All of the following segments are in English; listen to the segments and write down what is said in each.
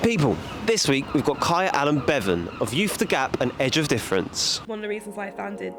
People, this week we've got Kaia Allen-Bevan of Youth the Gap and Edge of Difference. One of the reasons why I founded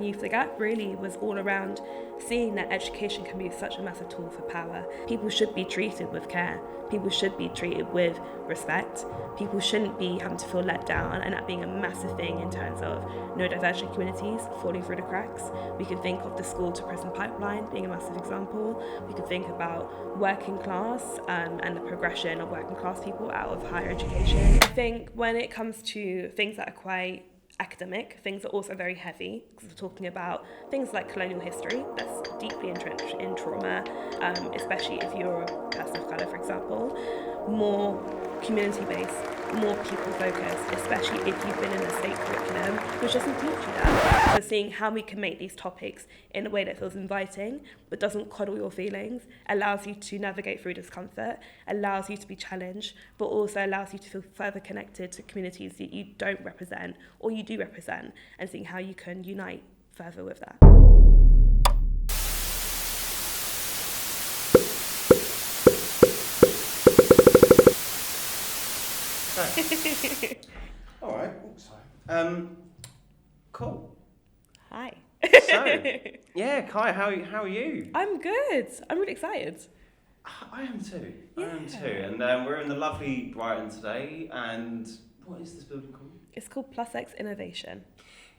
Youth the Gap really was all around seeing that education can be such a massive tool for power. People should be treated with care. People should be treated with respect. People shouldn't be having to feel let down, and that being a massive thing in terms of neurodivergent communities falling through the cracks. We can think of the school to prison pipeline being a massive example. We can think about working class and the progression of working class people out of higher education. I think when it comes to things that are quite academic, things that are also very heavy, because we're talking about things like colonial history that's deeply entrenched in trauma, especially if you're a person of colour, for example, more community-based, more people-focused, especially if you've been in a state curriculum, which doesn't teach you that. So seeing how we can make these topics in a way that feels inviting, but doesn't coddle your feelings, allows you to navigate through discomfort, allows you to be challenged, but also allows you to feel further connected to communities that you don't represent, or you do represent, and seeing how you can unite further with that. All right. Sorry. Cool. Hi. So, yeah, Kaia, how are you? I'm good. I'm really excited. I am too. Yeah. I am too. And we're in the lovely Brighton today. And what is this building called? It's called Plus X Innovation.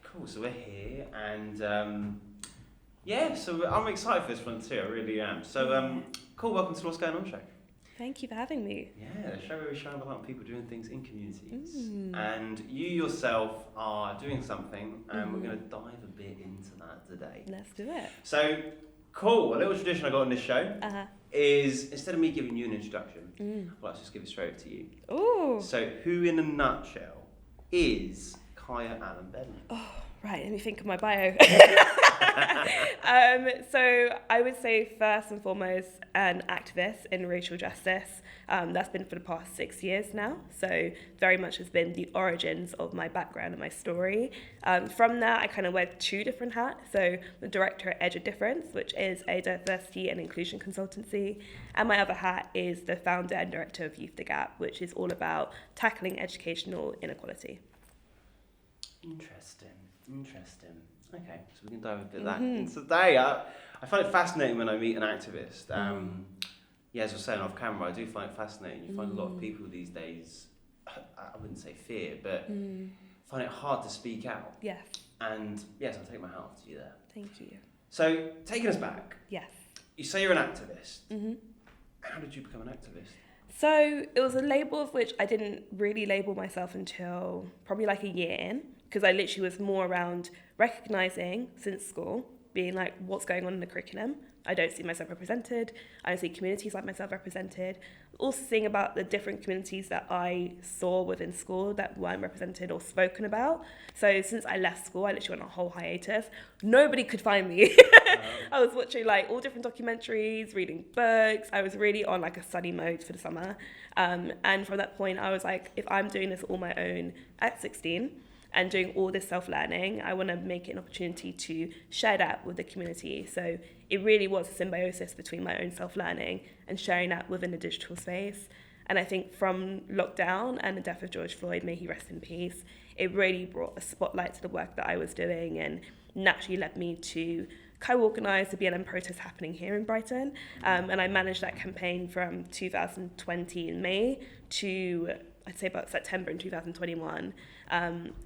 Cool. So we're here, and so I'm excited for this one too. I really am. So, cool. Welcome to What's Going On Show. Thank you for having me. Yeah, the show where we shine about people doing things in communities. And you yourself are doing something, and we're going to dive a bit into that today. Let's do it. So, cool. A little tradition I got on this show is, instead of me giving you an introduction, I'll just give it straight to you. Ooh. So, who in a nutshell is Kaia Allen-Bevan? Oh, right, let me think of my bio. So I would say first and foremost an activist in racial justice. That's been for the past 6 years now. So very much has been the origins of my background and my story. From that, I kind of wear two different hats. So the director at Edge of Difference, which is a diversity and inclusion consultancy. And my other hat is the founder and director of Youth the Gap, which is all about tackling educational inequality. Interesting. Okay, so we can dive a bit of that. And today, I find it fascinating when I meet an activist. As I was saying off camera, I do find it fascinating. You find a lot of people these days, I wouldn't say fear, but find it hard to speak out. Yes. And yes, I'll take my hat off to you there. Thank you. So, taking us back. Yes. You say you're an activist. How did you become an activist? So it was a label of which I didn't really label myself until probably like a year in, because I literally was more around recognising since school, being like, what's going on in the curriculum? I don't see myself represented. I don't see communities like myself represented. Also seeing about the different communities that I saw within school that weren't represented or spoken about. So since I left school, I literally went on a whole hiatus. Nobody could find me. I was watching like all different documentaries, reading books. I was really on like a study mode for the summer. And from that point, I was like, if I'm doing this all my own at 16, and doing all this self-learning, I want to make it an opportunity to share that with the community. So it really was a symbiosis between my own self-learning and sharing that within the digital space. And I think from lockdown and the death of George Floyd, may he rest in peace, it really brought a spotlight to the work that I was doing and naturally led me to co-organise the BLM protest happening here in Brighton. And I managed that campaign from 2020 in May to, I'd say, about September in 2021.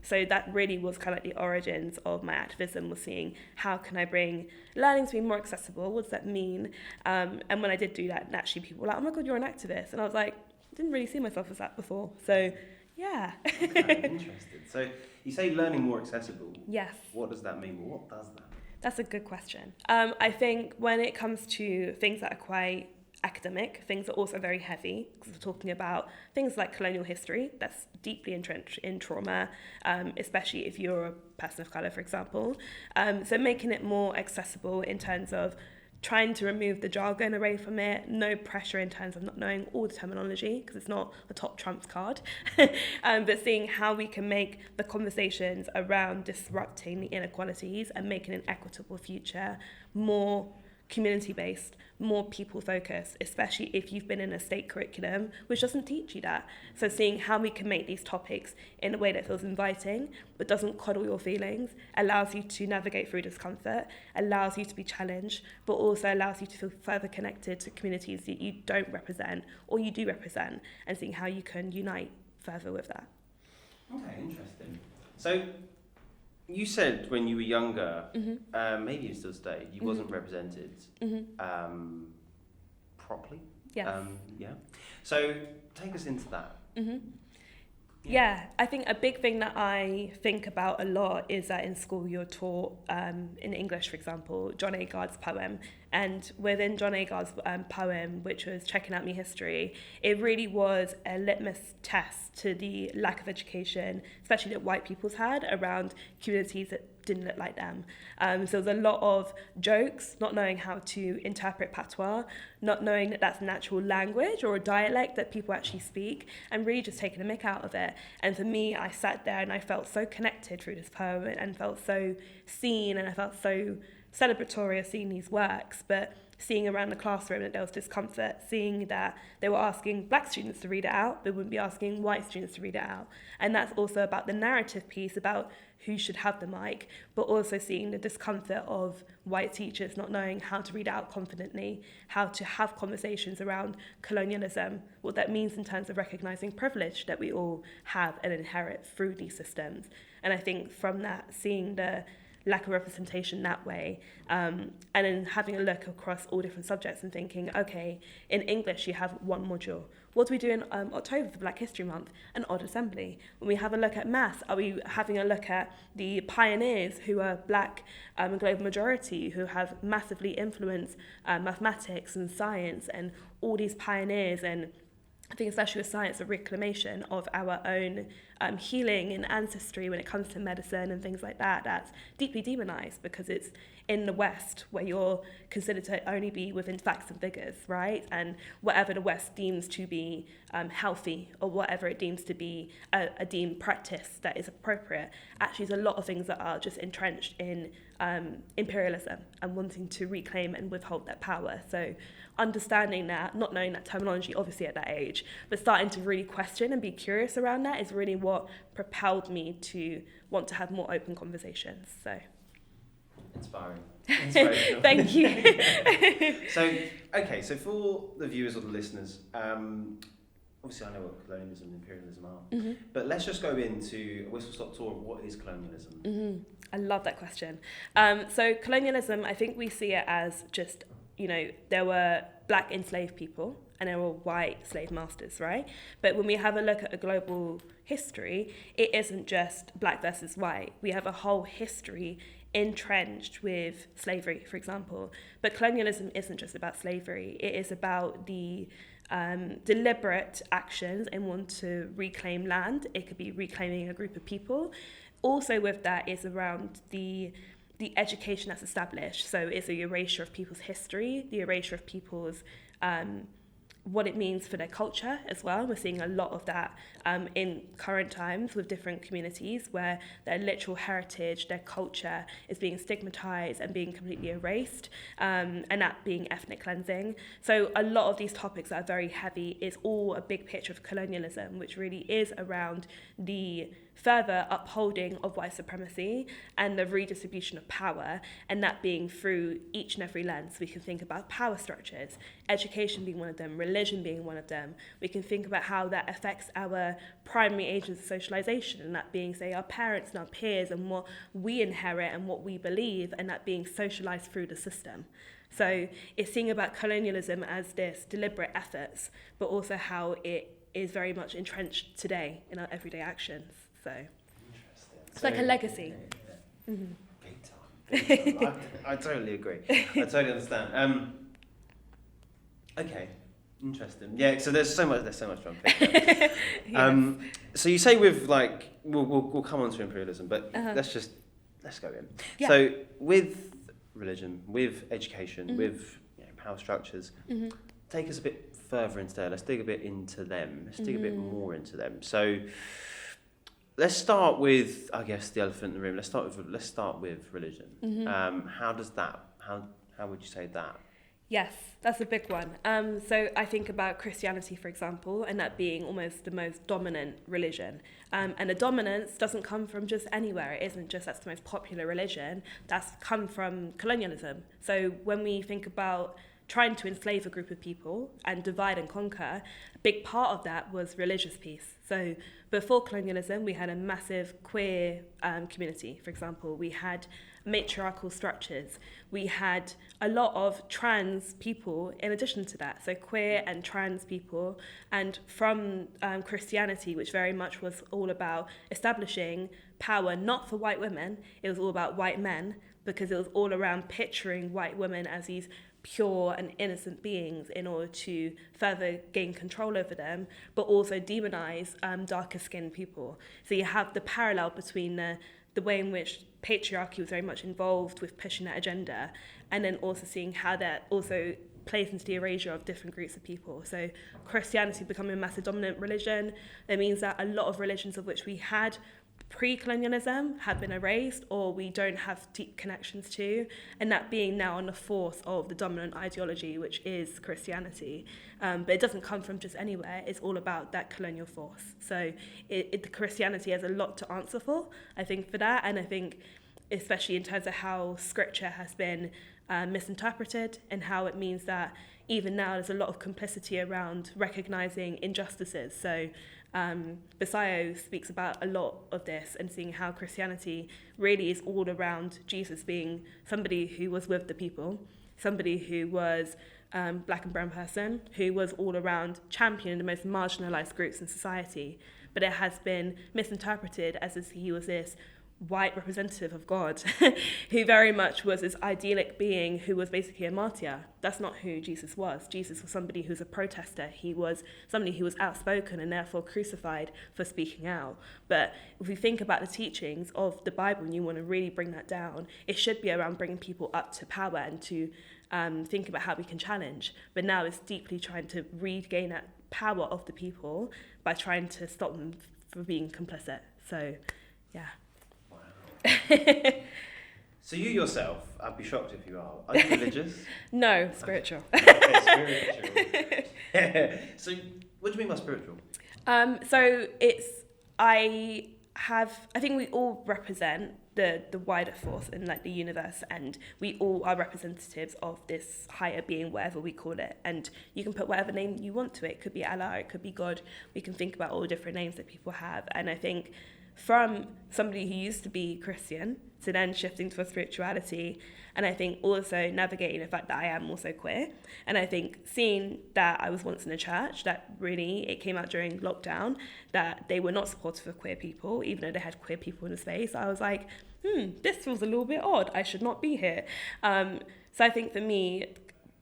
So that really was kind of like the origins of my activism, was seeing how can I bring learning to be more accessible? What does that mean? And when I did do that, naturally people were like, oh my God, you're an activist. And I was like, I didn't really see myself as that before. So yeah. Okay, interested. So you say learning more accessible. Yes. What does that mean? What does that mean? That's a good question. I think when it comes to things that are quite academic, things are also very heavy, because we're talking about things like colonial history that's deeply entrenched in trauma, especially if you're a person of colour, for example. So making it more accessible in terms of trying to remove the jargon away from it, no pressure in terms of not knowing all the terminology, because it's not a top trumps card, but seeing how we can make the conversations around disrupting the inequalities and making an equitable future more community-based, more people-focused, especially if you've been in a state curriculum which doesn't teach you that. So seeing how we can make these topics in a way that feels inviting but doesn't coddle your feelings, allows you to navigate through discomfort, allows you to be challenged, but also allows you to feel further connected to communities that you don't represent or you do represent, and seeing how you can unite further with that. Okay, interesting. So you said when you were younger, maybe you still stay, you wasn't represented properly. Yes. Yeah. So take us into that. Yeah, I think a big thing that I think about a lot is that in school you're taught, in English, for example, John Agard's poem. And within John Agard's poem, which was Checking Out Me History, it really was a litmus test to the lack of education, especially that white people's had around communities that didn't look like them. So there's a lot of jokes, not knowing how to interpret patois, not knowing that that's natural language or a dialect that people actually speak, and really just taking a mick out of it. And for me, I sat there and I felt so connected through this poem and felt so seen, and I felt so celebratory of seeing these works, but seeing around the classroom that there was discomfort, seeing that they were asking black students to read it out, they wouldn't be asking white students to read it out. And that's also about the narrative piece, about who should have the mic, but also seeing the discomfort of white teachers not knowing how to read out confidently, how to have conversations around colonialism, what that means in terms of recognising privilege that we all have and inherit through these systems. And I think from that, seeing the lack of representation that way, and then having a look across all different subjects and thinking, okay, in English you have one module. What do we do in October for Black History Month? An odd assembly. When we have a look at maths, are we having a look at the pioneers who are black and global majority, who have massively influenced mathematics and science, and all these pioneers, and I think especially with science, a reclamation of our own healing and ancestry when it comes to medicine and things like that, that's deeply demonized because it's in the West where you're considered to only be within facts and figures, right? And whatever the West deems to be healthy, or whatever it deems to be a deemed practice that is appropriate, actually there's a lot of things that are just entrenched in imperialism and wanting to reclaim and withhold that power. So understanding that, not knowing that terminology obviously at that age, but starting to really question and be curious around that is really what propelled me to want to have more open conversations. So inspiring. Inspirational. Thank you. So for the viewers or the listeners, obviously I know what colonialism and imperialism are, but let's just go into a whistle-stop tour of what is colonialism. I love that question. So colonialism, I think we see it as just, there were black enslaved people and there were white slave masters, right? But when we have a look at a global history, it isn't just black versus white. We have a whole history entrenched with slavery, for example. But colonialism isn't just about slavery. It is about the deliberate actions and want to reclaim land. It could be reclaiming a group of people. Also with that is around the education that's established. So it's the erasure of people's history, the erasure of people's what it means for their culture as well. We're seeing a lot of that in current times with different communities where their literal heritage, their culture is being stigmatized and being completely erased, and that being ethnic cleansing. So a lot of these topics that are very heavy is all a big picture of colonialism, which really is around the further upholding of white supremacy and the redistribution of power, and that being through each and every lens. We can think about power structures, education being one of them, religion being one of them. We can think about how that affects our primary agents of socialization, and that being, say, our parents and our peers and what we inherit and what we believe, and that being socialized through the system. So it's seeing about colonialism as this deliberate efforts, but also how it is very much entrenched today in our everyday actions. So it's like a legacy. Yeah. Big time. I totally agree. I totally understand. Okay, interesting. Yeah, so there's so much from it. Yes. So you say with we'll come on to imperialism, but let's go in. Yeah. So with religion, with education, with power structures, take us a bit further into there. Let's dig a bit into them. Let's dig a bit more into them. So let's start with, I guess, the elephant in the room. Let's start with religion. How does How would you say that? Yes, that's a big one. So I think about Christianity, for example, and that being almost the most dominant religion. And the dominance doesn't come from just anywhere. It isn't just that's the most popular religion. That's come from colonialism. So when we think about trying to enslave a group of people and divide and conquer, a big part of that was religious peace. So before colonialism, we had a massive queer community, for example. We had matriarchal structures. We had a lot of trans people in addition to that, so queer and trans people. And from Christianity, which very much was all about establishing power, not for white women, it was all about white men, because it was all around picturing white women as these pure and innocent beings in order to further gain control over them, but also demonize darker skinned people. So you have the parallel between the way in which patriarchy was very much involved with pushing that agenda, and then also seeing how that also plays into the erasure of different groups of people. So Christianity becoming a massive dominant religion, that means that a lot of religions of which we had pre-colonialism have been erased, or we don't have deep connections to, and that being now on the force of the dominant ideology, which is Christianity. But it doesn't come from just anywhere. It's all about that colonial force. So Christianity has a lot to answer for, I think, for that. And I think especially in terms of how scripture has been misinterpreted, and how it means that even now there's a lot of complicity around recognizing injustices. So Basayo speaks about a lot of this, and seeing how Christianity really is all around Jesus being somebody who was with the people, somebody who was black and brown person, who was all around championing the most marginalized groups in society. But it has been misinterpreted as if he was this white representative of God who very much was this idyllic being who was basically a martyr. That's not who Jesus was. Jesus was somebody who's a protester. He was somebody who was outspoken and therefore crucified for speaking out. But if we think about the teachings of the Bible and you want to really bring that down, it should be around bringing people up to power and to think about how we can challenge. But now it's deeply trying to regain that power of the people by trying to stop them from being complicit. So, yeah. So you yourself, I'd be shocked if you are you religious? No, spiritual. Okay, spiritual. So what do you mean by spiritual? So I think we all represent the wider force in like the universe, and we all are representatives of this higher being, whatever we call it. And you can put whatever name you want to it. It could be Allah, it could be God. We can think about all the different names that people have. And I think from somebody who used to be Christian to then shifting to a spirituality, and I think also navigating the fact that I am also queer, and I think seeing that I was once in a church that really, it came out during lockdown, that they were not supportive of queer people, even though they had queer people in the space. I was like, this feels a little bit odd. I should not be here. So I think for me,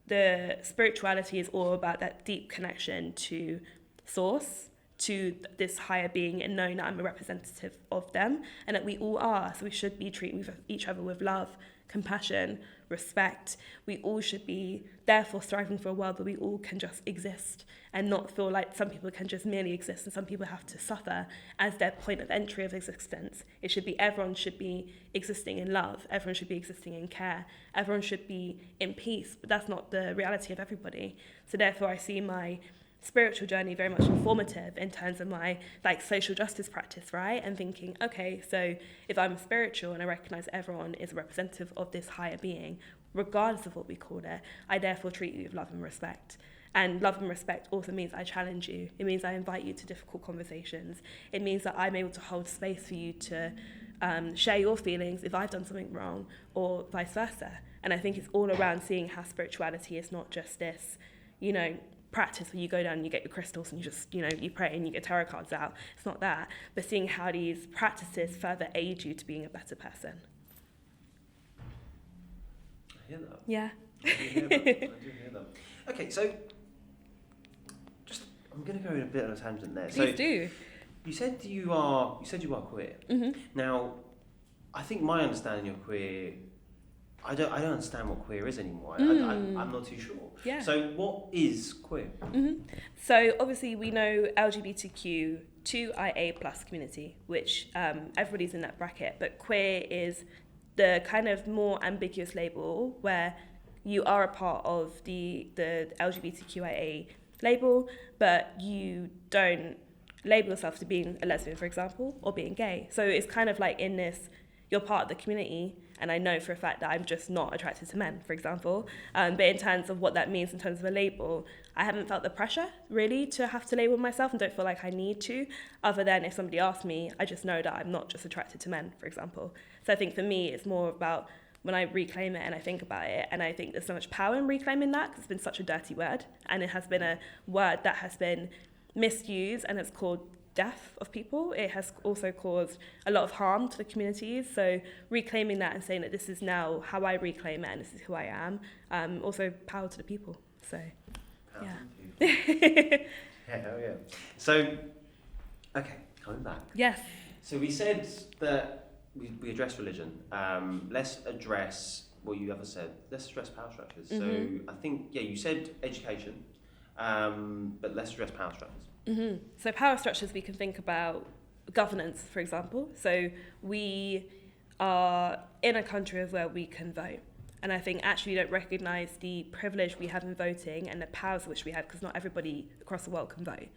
the spirituality is all about that deep connection to source, to this higher being, and knowing that I'm a representative of them and that we all are. So we should be treating each other with love, compassion, respect. We all should be therefore striving for a world where we all can just exist and not feel like some people can just merely exist and some people have to suffer as their point of entry of existence. It should be everyone should be existing in love, everyone should be existing in care, everyone should be in peace, but that's not the reality of everybody. So therefore I see my spiritual journey very much informative in terms of my like social justice practice, right? And thinking, okay, so if I'm spiritual and I recognize everyone is a representative of this higher being, regardless of what we call it, I therefore treat you with love and respect. And love and respect also means I challenge you. It means I invite you to difficult conversations. It means that I'm able to hold space for you to share your feelings if I've done something wrong, or vice versa. And I think it's all around seeing how spirituality is not just this, practice where you go down and you get your crystals and you just, you pray and you get tarot cards out. It's not that. But seeing how these practices further aid you to being a better person. I hear that. Yeah. I do hear that. Okay, so I'm going to go in a bit on a tangent there. Please do. You said you are queer. Mm-hmm. Now, I think my understanding of queer, I don't understand what queer is anymore. I'm not too sure. Yeah. So what is queer? Mm-hmm. So obviously we know LGBTQ2IA+ community, which everybody's in that bracket, but queer is the kind of more ambiguous label where you are a part of the LGBTQIA label, but you don't label yourself to being a lesbian, for example, or being gay. So it's kind of like in this, you're part of the community, and I know for a fact that I'm just not attracted to men, for example. But in terms of what that means in terms of a label, I haven't felt the pressure, really, to have to label myself and don't feel like I need to, other than if somebody asks me, I just know that I'm not just attracted to men, for example. So I think for me, it's more about when I reclaim it and I think about it, and I think there's so much power in reclaiming that, because it's been such a dirty word, and it has been a word that has been misused, and it's called death of people. It has also caused a lot of harm to the communities. So reclaiming that and saying that this is now how I reclaim it and this is who I am, also power to the people. So, power yeah. Hell yeah. So, okay, coming back. Yes. So we said that we address religion. Let's address what you ever said. Let's address power structures. So I think, you said education, but let's address power structures. So power structures, we can think about governance, for example. So we are in a country where we can vote. And I think actually we don't recognise the privilege we have in voting and the powers which we have, because not everybody across the world can vote.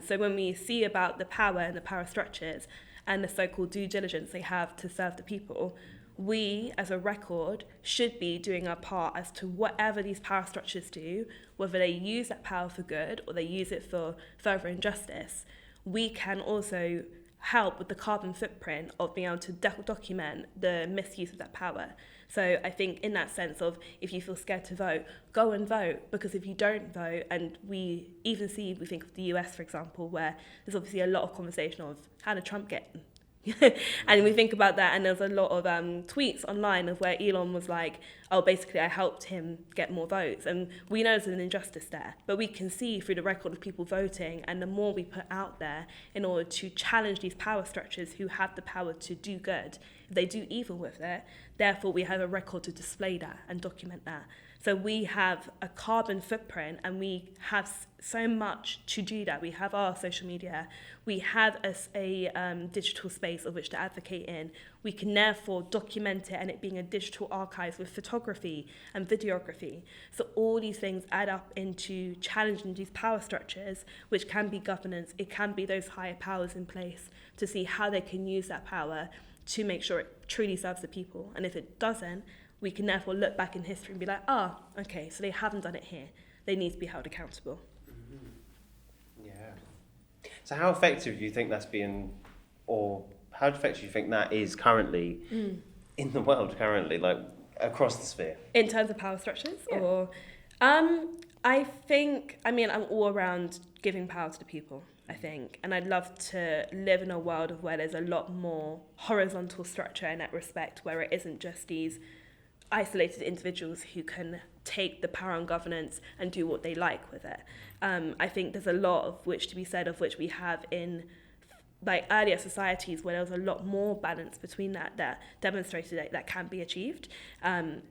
So when we see about the power and the power structures and the so-called due diligence they have to serve the people, we, as a record, should be doing our part as to whatever these power structures do, whether they use that power for good or they use it for further injustice. We can also help with the carbon footprint of being able to document the misuse of that power. So I think in that sense of, if you feel scared to vote, go and vote, because if you don't vote, and we even see, we think of the US, for example, where there's obviously a lot of conversation of how did Trump get and we think about that, and there's a lot of tweets online of where Elon was like, oh, basically I helped him get more votes, and we know there's an injustice there, but we can see through the record of people voting, and the more we put out there in order to challenge these power structures who have the power to do good, if they do evil with it, therefore we have a record to display that and document that. So we have a carbon footprint, and we have so much to do that. We have our social media. We have a digital space of which to advocate in. We can therefore document it, and it being a digital archive with photography and videography. So all these things add up into challenging these power structures, which can be governance. It can be those higher powers in place to see how they can use that power to make sure it truly serves the people. And if it doesn't, we can therefore look back in history and be like, okay, so they haven't done it here. They need to be held accountable. Yeah. So how effective do you think that's been, or how effective do you think that is currently in the world currently, like across the sphere? In terms of power structures? Yeah. Or I'm all around giving power to the people, I think. And I'd love to live in a world of where there's a lot more horizontal structure in that respect, where it isn't just these isolated individuals who can take the power and governance and do what they like with it. I think there's a lot of which to be said of which we have in like earlier societies where there was a lot more balance between that demonstrated that can be achieved.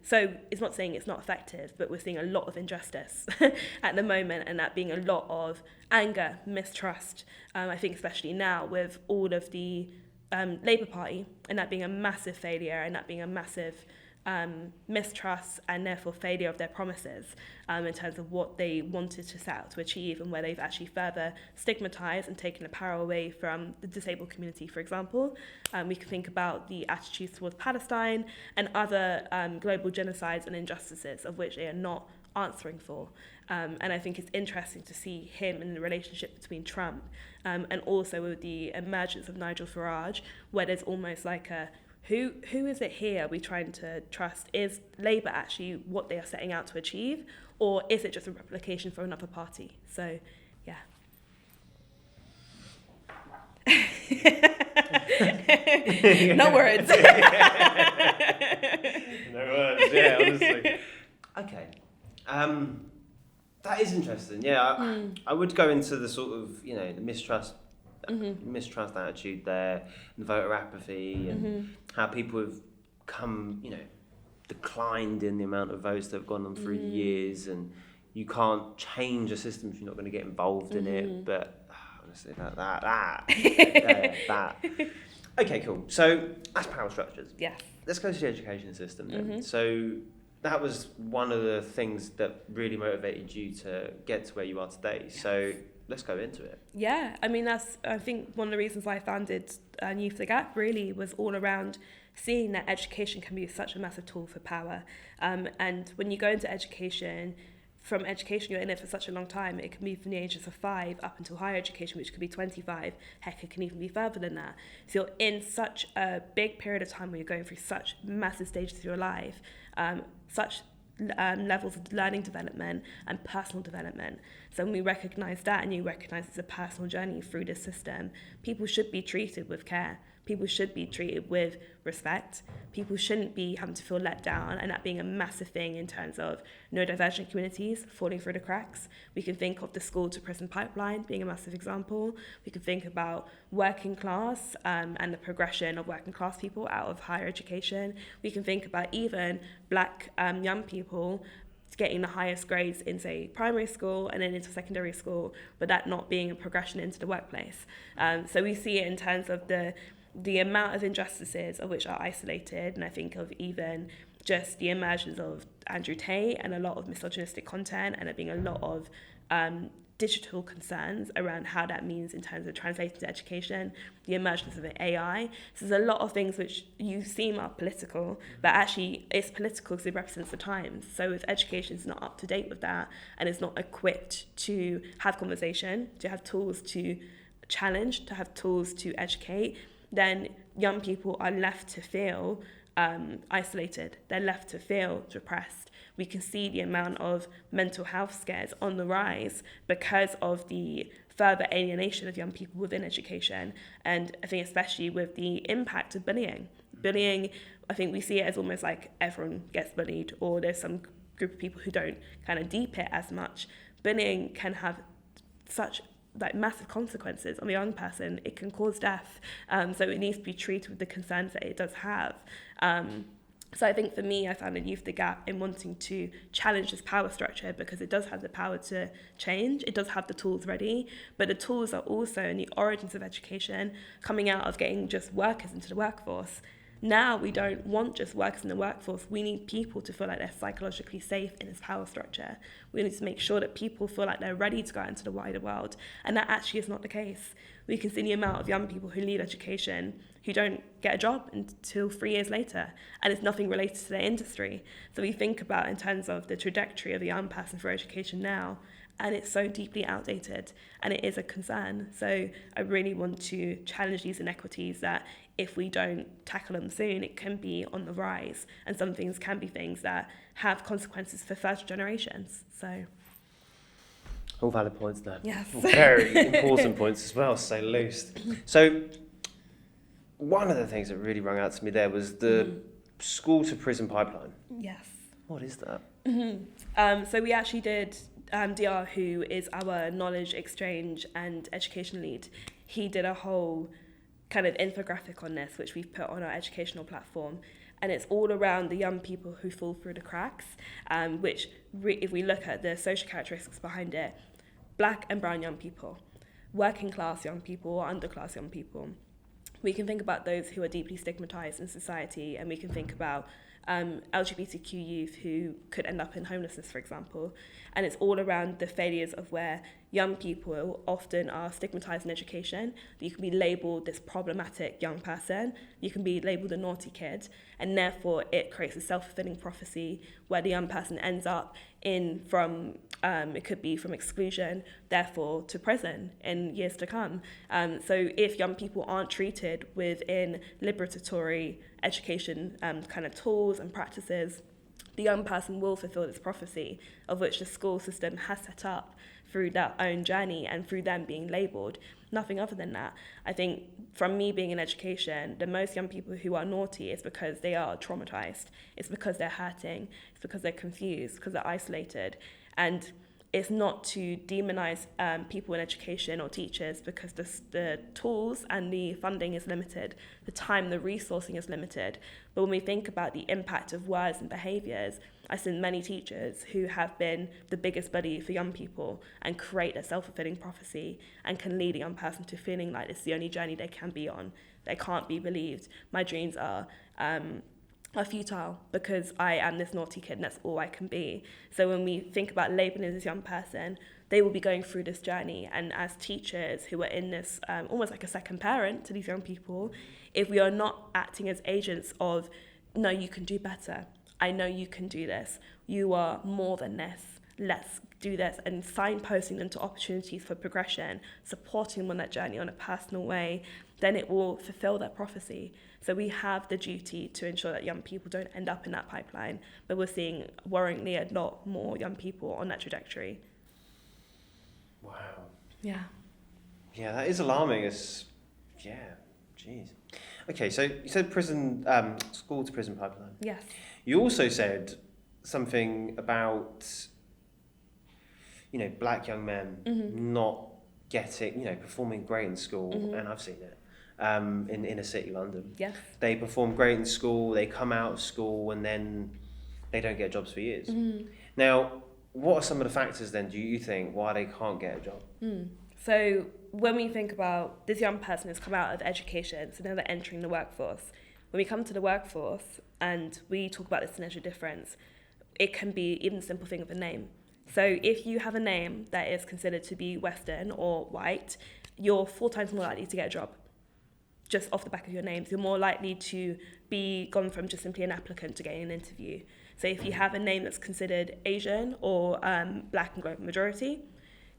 So it's not saying it's not effective, but we're seeing a lot of injustice at the moment, and that being a lot of anger, mistrust. I think especially now with all of the Labour Party, and that being a massive failure, and that being a massive mistrust and therefore failure of their promises in terms of what they wanted to set out to achieve, and where they've actually further stigmatised and taken the power away from the disabled community, for example. We can think about the attitudes towards Palestine and other global genocides and injustices of which they are not answering for. And I think it's interesting to see him in the relationship between Trump and also with the emergence of Nigel Farage, where there's almost like a who is it here we're trying to trust? Is Labour actually what they are setting out to achieve, or is it just a replication for another party? So, yeah. No words. No words, yeah, honestly. Okay. That is interesting. Yeah, I would go into the sort of, the mistrust attitude there, and voter apathy, and how people have come, declined in the amount of votes that have gone on through the years, and you can't change a system if you're not going to get involved in it. But honestly, that. Okay, cool. So that's power structures. Yeah. Let's go to the education system then. So that was one of the things that really motivated you to get to where you are today. So let's go into it. Yeah, I mean, I think one of the reasons why I founded Youth the Gap really was all around seeing that education can be such a massive tool for power. And when you go into education, from education, you're in it for such a long time. It can be from the ages of 5 up until higher education, which could be 25. Heck, it can even be further than that. So you're in such a big period of time where you're going through such massive stages of your life, such levels of learning development and personal development. So when we recognise that, and you recognise it's a personal journey through this system, people should be treated with care. People should be treated with respect. People shouldn't be having to feel let down, and that being a massive thing in terms of neurodivergent communities falling through the cracks. We can think of the school to prison pipeline being a massive example. We can think about working class and the progression of working class people out of higher education. We can think about even black young people getting the highest grades in, say, primary school and then into secondary school, but that not being a progression into the workplace. So we see it in terms of the amount of injustices of which are isolated, and I think of even just the emergence of Andrew Tate and a lot of misogynistic content, and there being a lot of digital concerns around how that means in terms of translating to education, the emergence of AI. So there's a lot of things which you seem are political, but actually it's political because it represents the times. So if education is not up to date with that and is not equipped to have conversation, to have tools to challenge, to have tools to educate, then young people are left to feel isolated. They're left to feel depressed. We can see the amount of mental health scares on the rise because of the further alienation of young people within education. And I think especially with the impact of bullying. Bullying, I think we see it as almost like everyone gets bullied, or there's some group of people who don't kind of deep it as much. Bullying can have such massive consequences on the young person. It can cause death. So it needs to be treated with the concerns that it does have. So I think for me, I found in Youth the Gap in wanting to challenge this power structure because it does have the power to change. It does have the tools ready, but the tools are also in the origins of education coming out of getting just workers into the workforce. Now we don't want just workers in the workforce. We need people to feel like they're psychologically safe in this power structure. We need to make sure that people feel like they're ready to go out into the wider world. And that actually is not the case. We can see the amount of young people who leave education who don't get a job until 3 years later. And it's nothing related to their industry. So we think about in terms of the trajectory of a young person for education now, and it's so deeply outdated, and it is a concern. So I really want to challenge these inequities that if we don't tackle them soon, it can be on the rise, and some things can be things that have consequences for future generations. So, all valid points there. yes, Very important points as well, to say the least. So, one of the things that really rung out to me there was the school to prison pipeline. yes. What is that? So we actually did. DR, who is our knowledge exchange and education lead, he did a whole kind of infographic on this, which we've put on our educational platform. And it's all around the young people who fall through the cracks, which if we look at the social characteristics behind it, black and brown young people, working class young people, or underclass young people. We can think about those who are deeply stigmatized in society, and we can think about LGBTQ youth who could end up in homelessness, for example. And it's all around the failures of where young people often are stigmatized in education. You can be labeled this problematic young person, you can be labeled a naughty kid, and therefore it creates a self-fulfilling prophecy where the young person ends up in from, it could be from exclusion, therefore to prison in years to come. So if young people aren't treated within liberatory education kind of tools and practices, the young person will fulfill this prophecy of which the school system has set up through their own journey and through them being labelled. Nothing other than that. I think from me being in education, the most young people who are naughty is because they are traumatised. It's because they're hurting. It's because they're confused, because they're isolated. And it's not to demonise people in education or teachers because the tools and the funding is limited, the time, the resourcing is limited. But when we think about the impact of words and behaviours, I've seen many teachers who have been the biggest buddy for young people and create a self-fulfilling prophecy and can lead a young person to feeling like it's the only journey they can be on. They can't be believed. My dreams are are futile because I am this naughty kid and that's all I can be. So when we think about labeling this young person, they will be going through this journey. And as teachers who are in this, almost like a second parent to these young people, if we are not acting as agents of, no, you can do better. I know you can do this. You are more than this. Let's do this, and signposting them to opportunities for progression, supporting them on that journey on a personal way, then it will fulfill that prophecy. So we have the duty to ensure that young people don't end up in that pipeline, but we're seeing worryingly a lot more young people on that trajectory. Wow. Yeah. Yeah, that is alarming. Jeez. Okay, so you said prison, school to prison pipeline. Yes. You also said something about, black young men not getting, performing great in school, and I've seen it in inner city London. Yes. They perform great in school, they come out of school, and then they don't get jobs for years. Now, what are some of the factors then, do you think, why they can't get a job? So when we think about this young person who's come out of education, so now they're entering the workforce. When we come to the workforce and we talk about this significant difference, it can be even the simple thing of a name. So if you have a name that is considered to be Western or white, you're 4 times more likely to get a job. Just off the back of your names, you're more likely to be gone from just simply an applicant to getting an interview. So if you have a name that's considered Asian or black and global majority,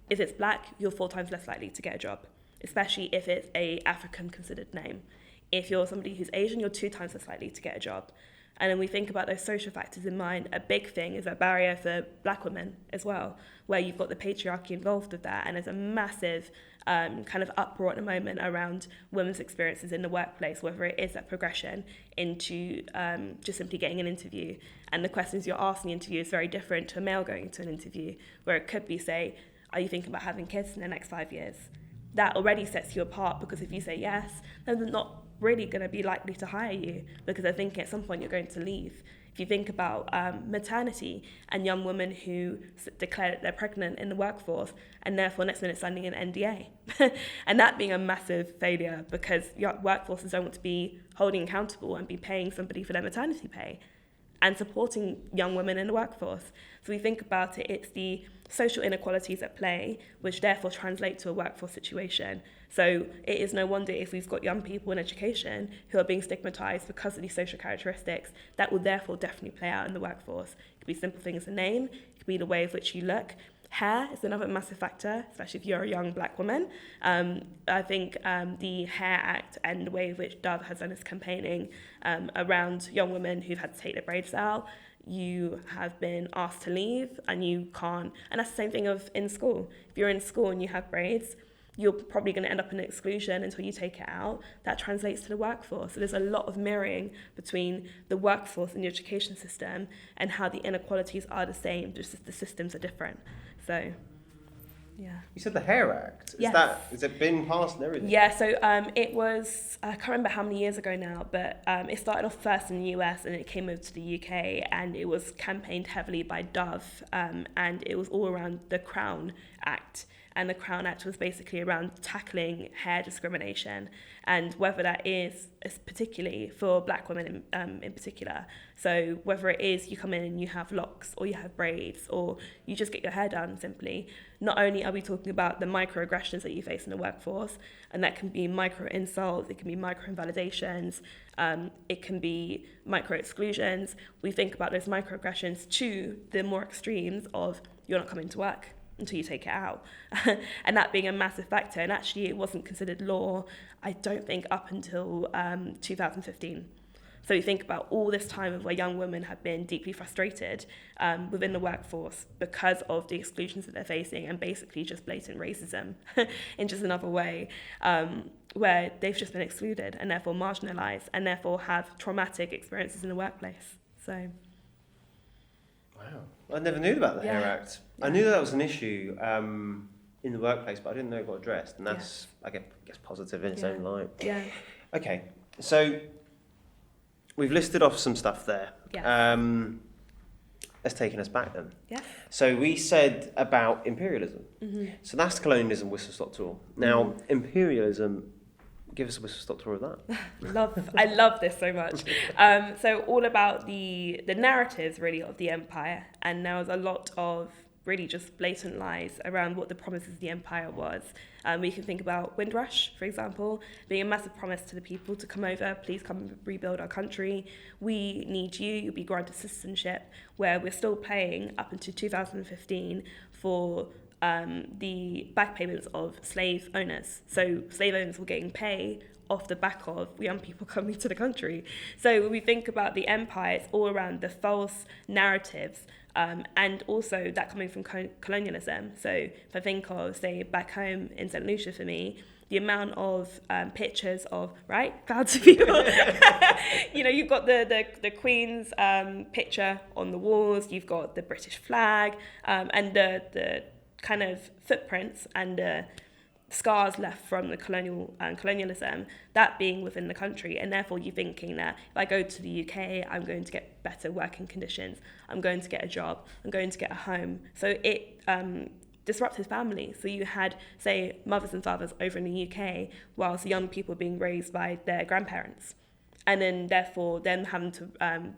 if it's black, you're 4 times less likely to get a job, especially if it's a African considered name. If you're somebody who's Asian, you're 2 times less likely to get a job. And then we think about those social factors in mind. A big thing is a barrier for black women as well, where you've got the patriarchy involved with that. And there's a massive kind of uproar at the moment around women's experiences in the workplace, whether it is that progression into just simply getting an interview. And the questions you're asked in the interview is very different to a male going into an interview, where it could be, say, are you thinking about having kids in the next 5 years? That already sets you apart, because if you say yes, then they're not really going to be likely to hire you, because they're thinking at some point you're going to leave. If you think about maternity and young women who declare that they're pregnant in the workforce and therefore next minute signing an NDA, and that being a massive failure because your workforces don't want to be holding accountable and be paying somebody for their maternity pay and supporting young women in the workforce. So we think about it, it's the social inequalities at play, which therefore translate to a workforce situation. So it is no wonder if we've got young people in education who are being stigmatized because of these social characteristics, that will therefore definitely play out in the workforce. It could be simple things, a name, it could be the way in which you look. Hair is another massive factor, especially if you're a young black woman. I think the Hair Act and the way in which Dove has done its campaigning around young women who've had to take their braids out, you have been asked to leave and you can't. And that's the same thing of in school. If you're in school and you have braids, you're probably going to end up in exclusion until you take it out. That translates to the workforce. So there's a lot of mirroring between the workforce and the education system and how the inequalities are the same, just the systems are different. So, yeah. You said the Hair Act. Yes. Has it been passed and everything? Yeah, so it was, I can't remember how many years ago now, but it started off first in the US and it came over to the UK, and it was campaigned heavily by Dove, and it was all around the Crown Act. And the Crown Act was basically around tackling hair discrimination, and whether that is particularly for black women in particular. So whether it is you come in and you have locks or you have braids or you just get your hair done simply, not only are we talking about the microaggressions that you face in the workforce, and that can be micro insults, it can be micro invalidations, it can be micro exclusions. We think about those microaggressions to the more extremes of you're not coming to work until you take it out. And that being a massive factor. And actually it wasn't considered law, I don't think, up until 2015. So you think about all this time of where young women have been deeply frustrated within the workforce because of the exclusions that they're facing, and basically just blatant racism in just another way, where they've just been excluded and therefore marginalised and therefore have traumatic experiences in the workplace. So. Wow. I never knew about the Hair Act. I knew that was an issue in the workplace, but I didn't know it got addressed, and that's, I guess, positive in its own light. Yeah. Okay, so we've listed off some stuff there. Yeah. Let's take us back then. Yeah. So we said about imperialism. Mm-hmm. So that's colonialism, whistle stop tour. Now, imperialism, Give us a whistle-stop tour of that. I love this so much. So all about the narratives really of the empire, and there was a lot of really just blatant lies around what the promises of the empire was. We can think about Windrush, for example, being a massive promise to the people to come over, please come rebuild our country. We need you, you'll be granted citizenship, where we're still paying up until 2015 for the back payments of slave owners. So slave owners were getting pay off the back of young people coming to the country. So when we think about the empire, it's all around the false narratives, and also that coming from colonialism. So if I think of, say, back home in St. Lucia for me, the amount of pictures of, right, proud to be, you've got the Queen's picture on the walls, you've got the British flag, and the kind of footprints and scars left from the colonialism, that being within the country, and therefore you're thinking that if I go to the UK, I'm going to get better working conditions, I'm going to get a job, I'm going to get a home. So it disrupted families. So you had, say, mothers and fathers over in the UK, whilst young people being raised by their grandparents. And then, therefore, them having to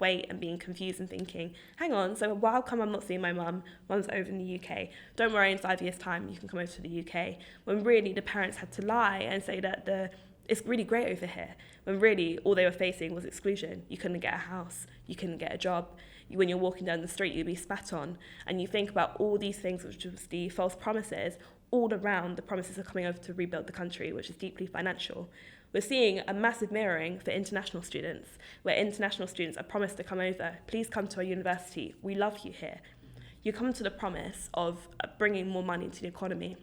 wait and being confused and thinking, hang on, so how come I'm not seeing my mum? Mum's over in the UK. Don't worry, in 5 years' time, you can come over to the UK. When really the parents had to lie and say that it's really great over here. When really all they were facing was exclusion. You couldn't get a house. You couldn't get a job. When you're walking down the street, you'd be spat on. And you think about all these things, which was the false promises, all around the promises of coming over to rebuild the country, which is deeply financial. We're seeing a massive mirroring for international students, where international students are promised to come over. Please come to our university. We love you here. You come to the promise of bringing more money to the economy,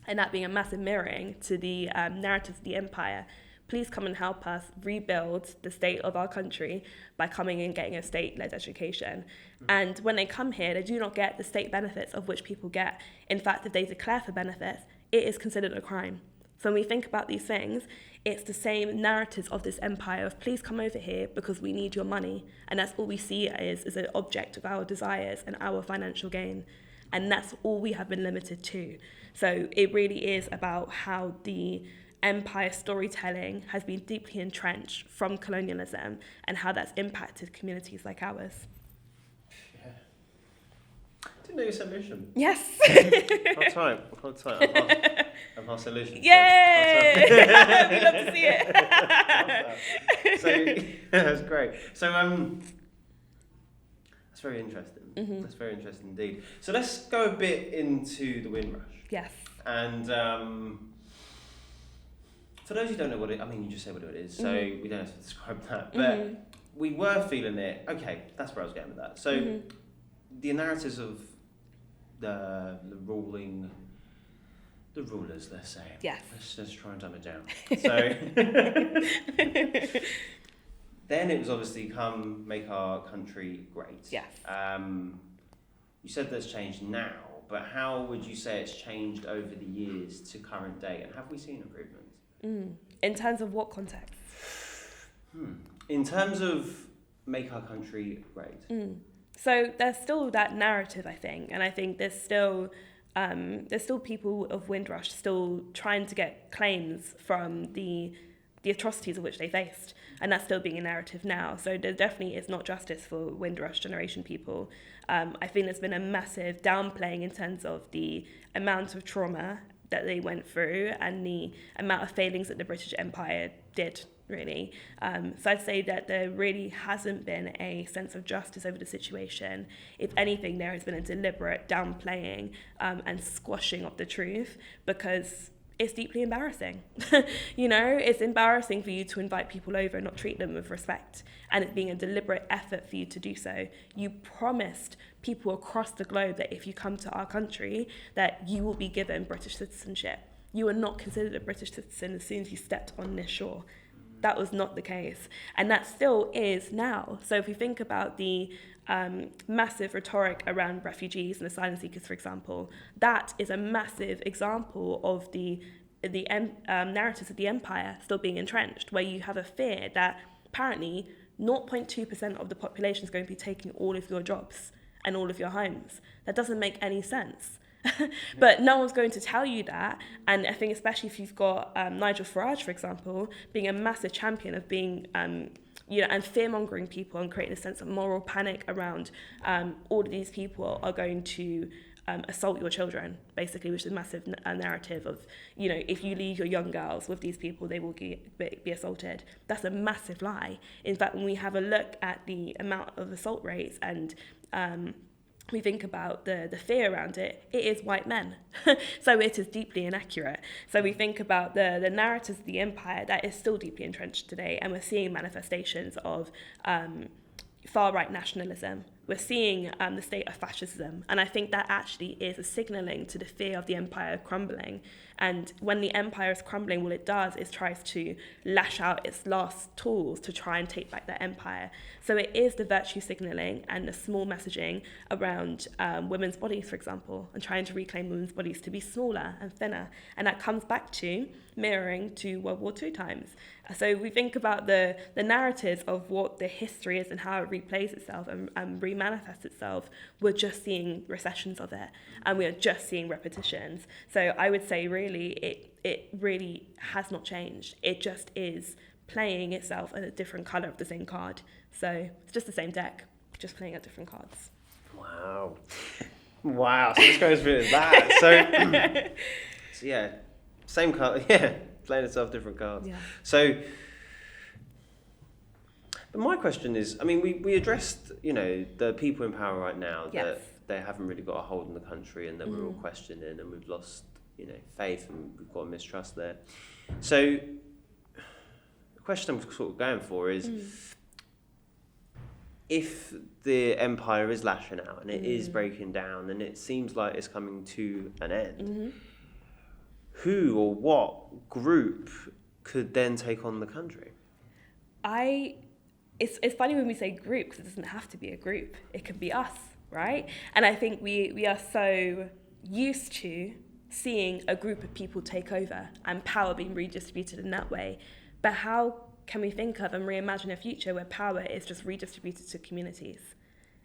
and that being a massive mirroring to the narratives of the empire. Please come and help us rebuild the state of our country by coming and getting a state-led education. And when they come here, they do not get the state benefits of which people get. In fact, if they declare for benefits, it is considered a crime. So when we think about these things, it's the same narratives of this empire of please come over here because we need your money. And that's all we see it is an object of our desires and our financial gain. And that's all we have been limited to. So it really is about how the empire storytelling has been deeply entrenched from colonialism and how that's impacted communities like ours. Yeah. Didn't know your solution. Yes. Hold tight. I'm half solution. Yay! We love to see it. So that's great. So that's very interesting. Mm-hmm. That's very interesting indeed. So let's go a bit into the Windrush. Yes. And for those who don't know what you just said what it is, so we don't have to describe that. But we were feeling it. Okay, that's where I was getting with that. So the narratives of the rulers, let's say. Yes. Let's try and dumb it down. So then it was obviously come make our country great. Yes. You said that's changed now, but how would you say it's changed over the years to current day, and have we seen improvements? In terms of what context? In terms of make our country great. So there's still that narrative, I think, and I think there's still people of Windrush still trying to get claims from the atrocities of which they faced, and that's still being a narrative now. So there definitely is not justice for Windrush generation people. I think there's been a massive downplaying in terms of the amount of trauma that they went through and the amount of failings that the British Empire did, really. So I'd say that there really hasn't been a sense of justice over the situation. If anything, there has been a deliberate downplaying and squashing of the truth, because it's deeply embarrassing. It's embarrassing for you to invite people over and not treat them with respect, and it's being a deliberate effort for you to do so. You promised people across the globe that if you come to our country, that you will be given British citizenship. You are not considered a British citizen as soon as you stepped on this shore. That was not the case, and that still is now. So if we think about the massive rhetoric around refugees and asylum seekers, for example, that is a massive example of the narratives of the empire still being entrenched, where you have a fear that apparently 0.2% of the population is going to be taking all of your jobs and all of your homes. That doesn't make any sense. But no one's going to tell you that. And I think especially if you've got Nigel Farage, for example, being a massive champion of being, and fear-mongering people and creating a sense of moral panic around all of these people are going to assault your children, basically, which is a massive narrative of, if you leave your young girls with these people, they will be assaulted. That's a massive lie. In fact, when we have a look at the amount of assault rates and we think about the fear around it, it is white men. So it is deeply inaccurate. So we think about the narratives of the empire that is still deeply entrenched today, and we're seeing manifestations of far-right nationalism. We're seeing the state of fascism, and I think that actually is a signalling to the fear of the empire crumbling. And when the empire is crumbling, what it does is tries to lash out its last tools to try and take back that empire. So it is the virtue signalling and the small messaging around women's bodies, for example, and trying to reclaim women's bodies to be smaller and thinner. And that comes back to mirroring to World War II times. So we think about the narratives of what the history is and how it replays itself and remanifests itself. We're just seeing recessions of it, and we are just seeing repetitions. So I would say really it really has not changed. It just is playing itself in a different colour of the same card. So it's just the same deck, just playing at different cards. Wow. So this goes through that. So yeah, same card. Yeah, playing itself different cards. Yeah. So, but my question is, I mean, we addressed, the people in power right now that they haven't really got a hold in the country, and that we're all questioning, and we've lost, faith, and we've got a mistrust there. So, the question I'm sort of going for is, if the empire is lashing out and it is breaking down and it seems like it's coming to an end, who or what group could then take on the country? It's funny when we say group, because it doesn't have to be a group. It could be us, right? And I think we are so used to seeing a group of people take over and power being redistributed in that way. But how can we think of and reimagine a future where power is just redistributed to communities?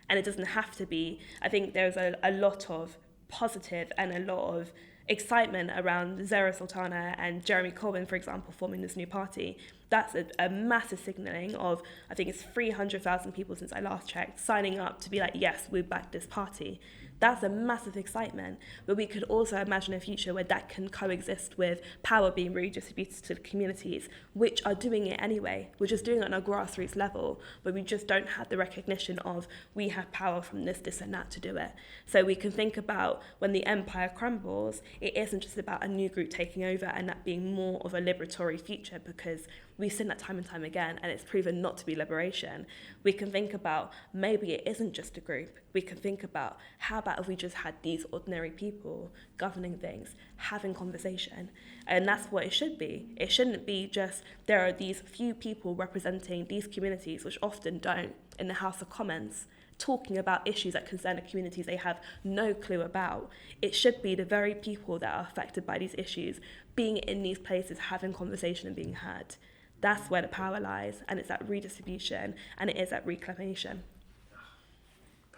And it doesn't have to be. I think there's a lot of positive and a lot of excitement around Zara Sultana and Jeremy Corbyn, for example, forming this new party. That's a massive signalling of, I think it's 300,000 people since I last checked, signing up to be like, yes, we back this party. That's a massive excitement. But we could also imagine a future where that can coexist with power being redistributed to the communities, which are doing it anyway. We're just doing it on a grassroots level, but we just don't have the recognition of we have power from this, and that to do it. So we can think about when the empire crumbles, it isn't just about a new group taking over and that being more of a liberatory future, because we've seen that time and time again, and it's proven not to be liberation. We can think about maybe it isn't just a group. We can think about how about if we just had these ordinary people governing things, having conversation. And that's what it should be. It shouldn't be just there are these few people representing these communities, which often don't, in the House of Commons, talking about issues that concern the communities they have no clue about. It should be the very people that are affected by these issues being in these places, having conversation and being heard. That's where the power lies, and it's that redistribution, and it is that reclamation.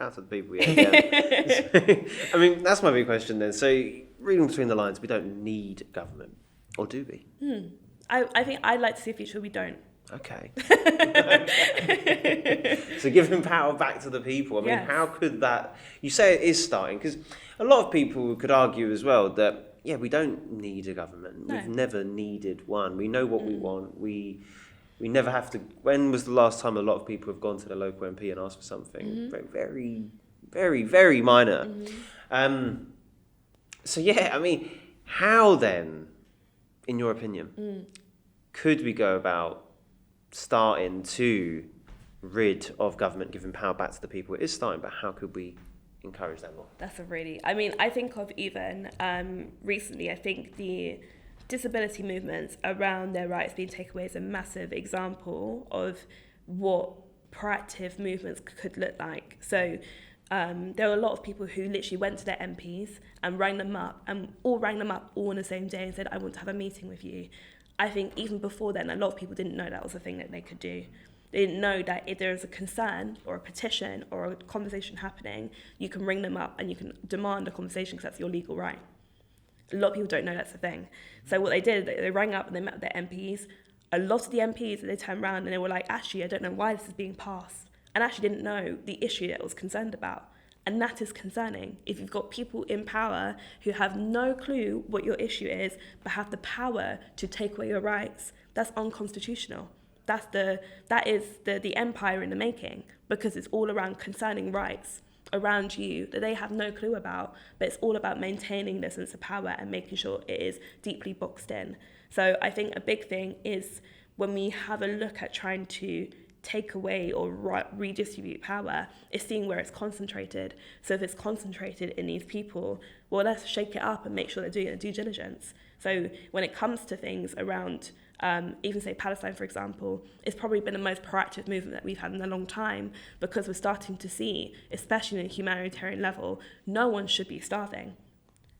Out of the people, yeah. I mean, that's my big question then. So, reading between the lines, we don't need government, or do we? I think I'd like to see a future we don't. Okay. So giving power back to the people, I mean, how could that... You say it is starting, because a lot of people could argue as well that, yeah, we don't need a government. No. We've never needed one. We know what we want. We never have to... When was the last time a lot of people have gone to the local MP and asked for something? Very, very, very minor. So, yeah, I mean, how then, in your opinion, could we go about starting to rid of government, giving power back to the people? It is starting, but how could we encourage that more? I think of even recently, I think the disability movements around their rights being taken away is a massive example of what proactive movements could look like. So there were a lot of people who literally went to their MPs and rang them up all on the same day and said, I want to have a meeting with you. I think even before then, a lot of people didn't know that was a thing that they could do. They didn't know that if there is a concern or a petition or a conversation happening, you can ring them up and you can demand a conversation because that's your legal right. A lot of people don't know that's a thing. So what they did, they rang up and they met with their MPs. A lot of the MPs, they turned around and they were like, actually, I don't know why this is being passed. And actually didn't know the issue that it was concerned about. And that is concerning. If you've got people in power who have no clue what your issue is, but have the power to take away your rights, that's unconstitutional. That is the empire in the making, because it's all around concerning rights around you that they have no clue about, but it's all about maintaining their sense of power and making sure it is deeply boxed in. So I think a big thing is when we have a look at trying to take away or redistribute power, is seeing where it's concentrated. So if it's concentrated in these people, well, let's shake it up and make sure they're doing their due diligence. So when it comes to things around, even say Palestine, for example, it's probably been the most proactive movement that we've had in a long time, because we're starting to see, especially on a humanitarian level, no one should be starving.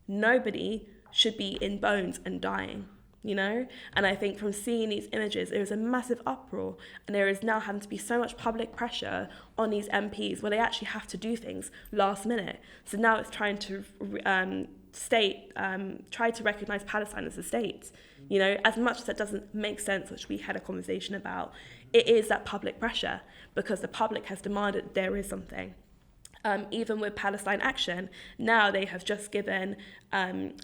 Nobody should be in bones and dying, you know? And I think from seeing these images, there is a massive uproar, and there is now having to be so much public pressure on these MPs where they actually have to do things last minute. So now it's trying to try to recognise Palestine as a state. You know, as much as that doesn't make sense, which we had a conversation about, it is that public pressure, because the public has demanded there is something. Even with Palestine Action, now they have just given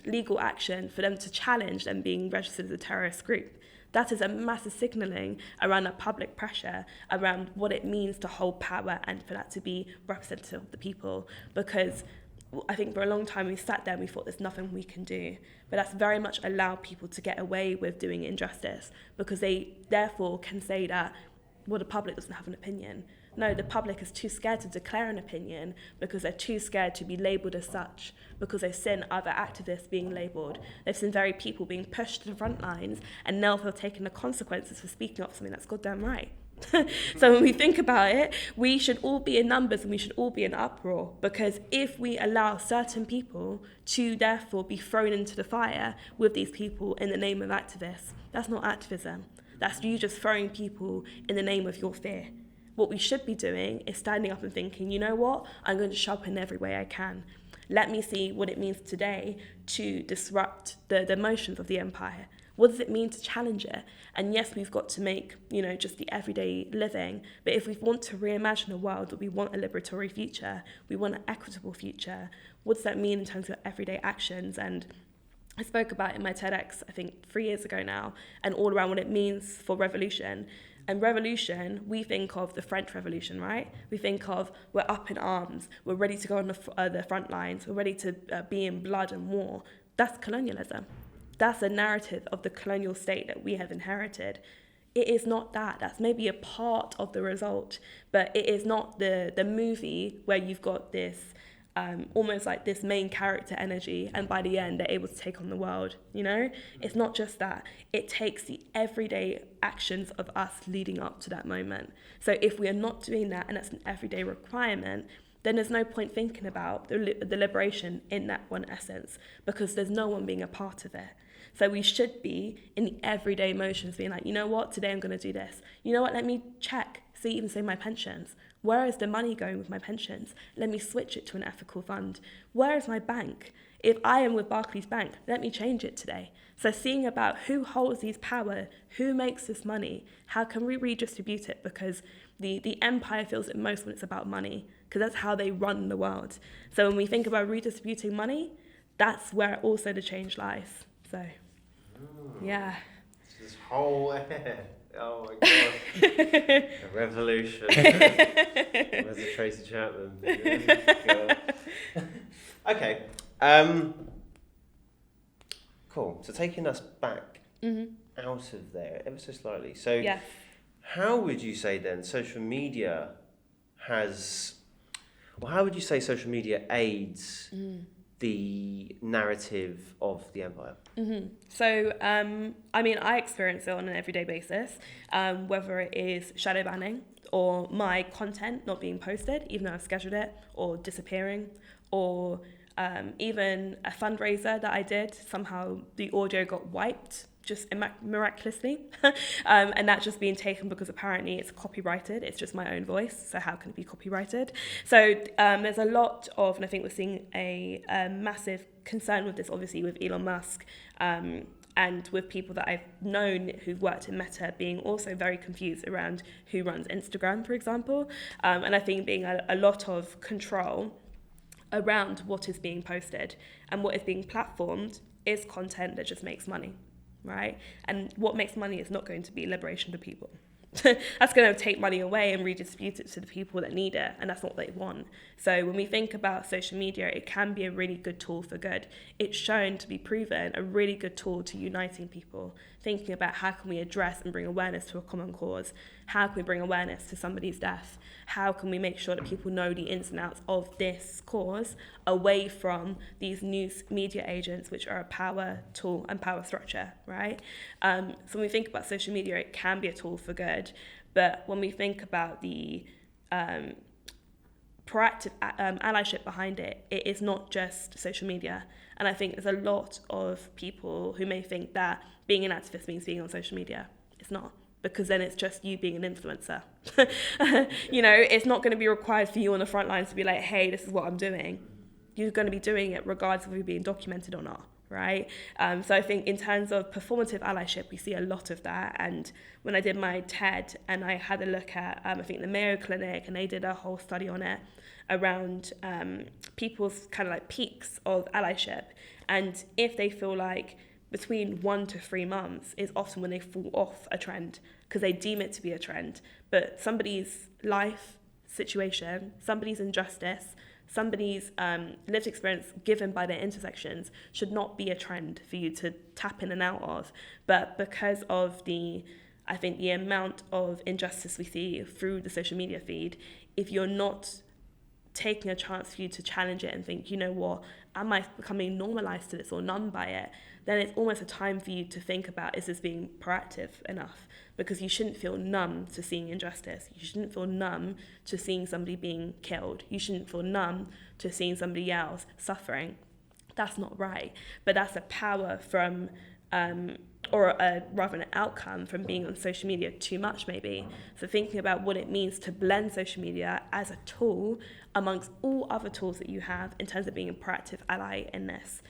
legal action for them to challenge them being registered as a terrorist group. That is a massive signalling around that public pressure, around what it means to hold power and for that to be representative of the people. Because I think for a long time we sat there and we thought there's nothing we can do. But that's very much allowed people to get away with doing injustice, because they therefore can say that, well, the public doesn't have an opinion. No, the public is too scared to declare an opinion because they're too scared to be labelled as such, because they've seen other activists being labelled. They've seen very people being pushed to the front lines and now they've taken the consequences for speaking up something that's goddamn right. So when we think about it, we should all be in numbers and we should all be in uproar, because if we allow certain people to therefore be thrown into the fire with these people in the name of activists, that's not activism. That's you just throwing people in the name of your fear. What we should be doing is standing up and thinking, you know what, I'm going to show up in every way I can. Let me see what it means today to disrupt the motions of the empire. What does it mean to challenge it? And yes, we've got to make, you know, just the everyday living. But if we want to reimagine a world that we want a liberatory future, we want an equitable future, what does that mean in terms of everyday actions? And I spoke about it in my TEDx, I think 3 years ago now, and all around what it means for revolution. And revolution, we think of the French Revolution, right? We think of we're up in arms, we're ready to go on the front lines, we're ready to be in blood and war. That's colonialism. That's a narrative of the colonial state that we have inherited. It is not that. That's maybe a part of the result, but it is not the movie where you've got this almost like this main character energy, and by the end they're able to take on the world, you know? It's not just that. It takes the everyday actions of us leading up to that moment. So if we are not doing that, and that's an everyday requirement, then there's no point thinking about the liberation in that one essence, because there's no one being a part of it. So we should be in the everyday motions, being like, you know what, today I'm going to do this. You know what, let me check, see, even say my pensions. Where is the money going with my pensions? Let me switch it to an ethical fund. Where is my bank? If I am with Barclays Bank, let me change it today. So seeing about who holds these power, who makes this money, how can we redistribute it? Because the empire feels it most when it's about money, because that's how they run the world. So when we think about redistributing money, that's where also the change lies. So, yeah. This whole... Oh my god. A revolution. Where's the Tracy Chapman? Okay. Cool. So taking us back out of there ever so slightly. So yes. How would you say then social media has... Well, how would you say social media aids the narrative of the empire? So, I mean, I experience it on an everyday basis, whether it is shadow banning or my content not being posted, even though I've scheduled it, or disappearing, or even a fundraiser that I did, somehow the audio got wiped just miraculously, and that just being taken because apparently it's copyrighted. It's just my own voice, so how can it be copyrighted? So there's a lot of, and I think we're seeing a massive concern with this, obviously, with Elon Musk, and with people that I've known who've worked in Meta being also very confused around who runs Instagram, for example, and I think being a lot of control around what is being posted, and what is being platformed is content that just makes money. Right? And what makes money is not going to be liberation for people. That's going to take money away and redistribute it to the people that need it, and that's not what they want. So when we think about social media, it can be a really good tool for good. It's shown to be proven a really good tool to uniting people, thinking about how can we address and bring awareness to a common cause? How can we bring awareness to somebody's death? How can we make sure that people know the ins and outs of this cause away from these news media agents, which are a power tool and power structure, right? So when we think about social media, it can be a tool for good. But when we think about the proactive allyship behind it, it is not just social media. And I think there's a lot of people who may think that being an activist means being on social media. It's not. Because then it's just you being an influencer. You know, it's not going to be required for you on the front lines to be like, hey, this is what I'm doing. You're going to be doing it regardless of you being documented or not, right? So I think in terms of performative allyship, we see a lot of that. And when I did my TED and I had a look at, I think, the Mayo Clinic, and they did a whole study on it around people's kind of like peaks of allyship. And if they feel like between 1 to 3 months is often when they fall off a trend because they deem it to be a trend. But somebody's life situation, somebody's injustice, somebody's lived experience given by their intersections should not be a trend for you to tap in and out of. But because of the amount of injustice we see through the social media feed, if you're not taking a chance for you to challenge it and think, you know what, am I becoming normalized to this or numb by it, then it's almost a time for you to think about, is this being proactive enough? Because you shouldn't feel numb to seeing injustice. You shouldn't feel numb to seeing somebody being killed. You shouldn't feel numb to seeing somebody else suffering. That's not right. But that's a power from, rather an outcome from being on social media too much, maybe. So thinking about what it means to blend social media as a tool amongst all other tools that you have in terms of being a proactive ally in this.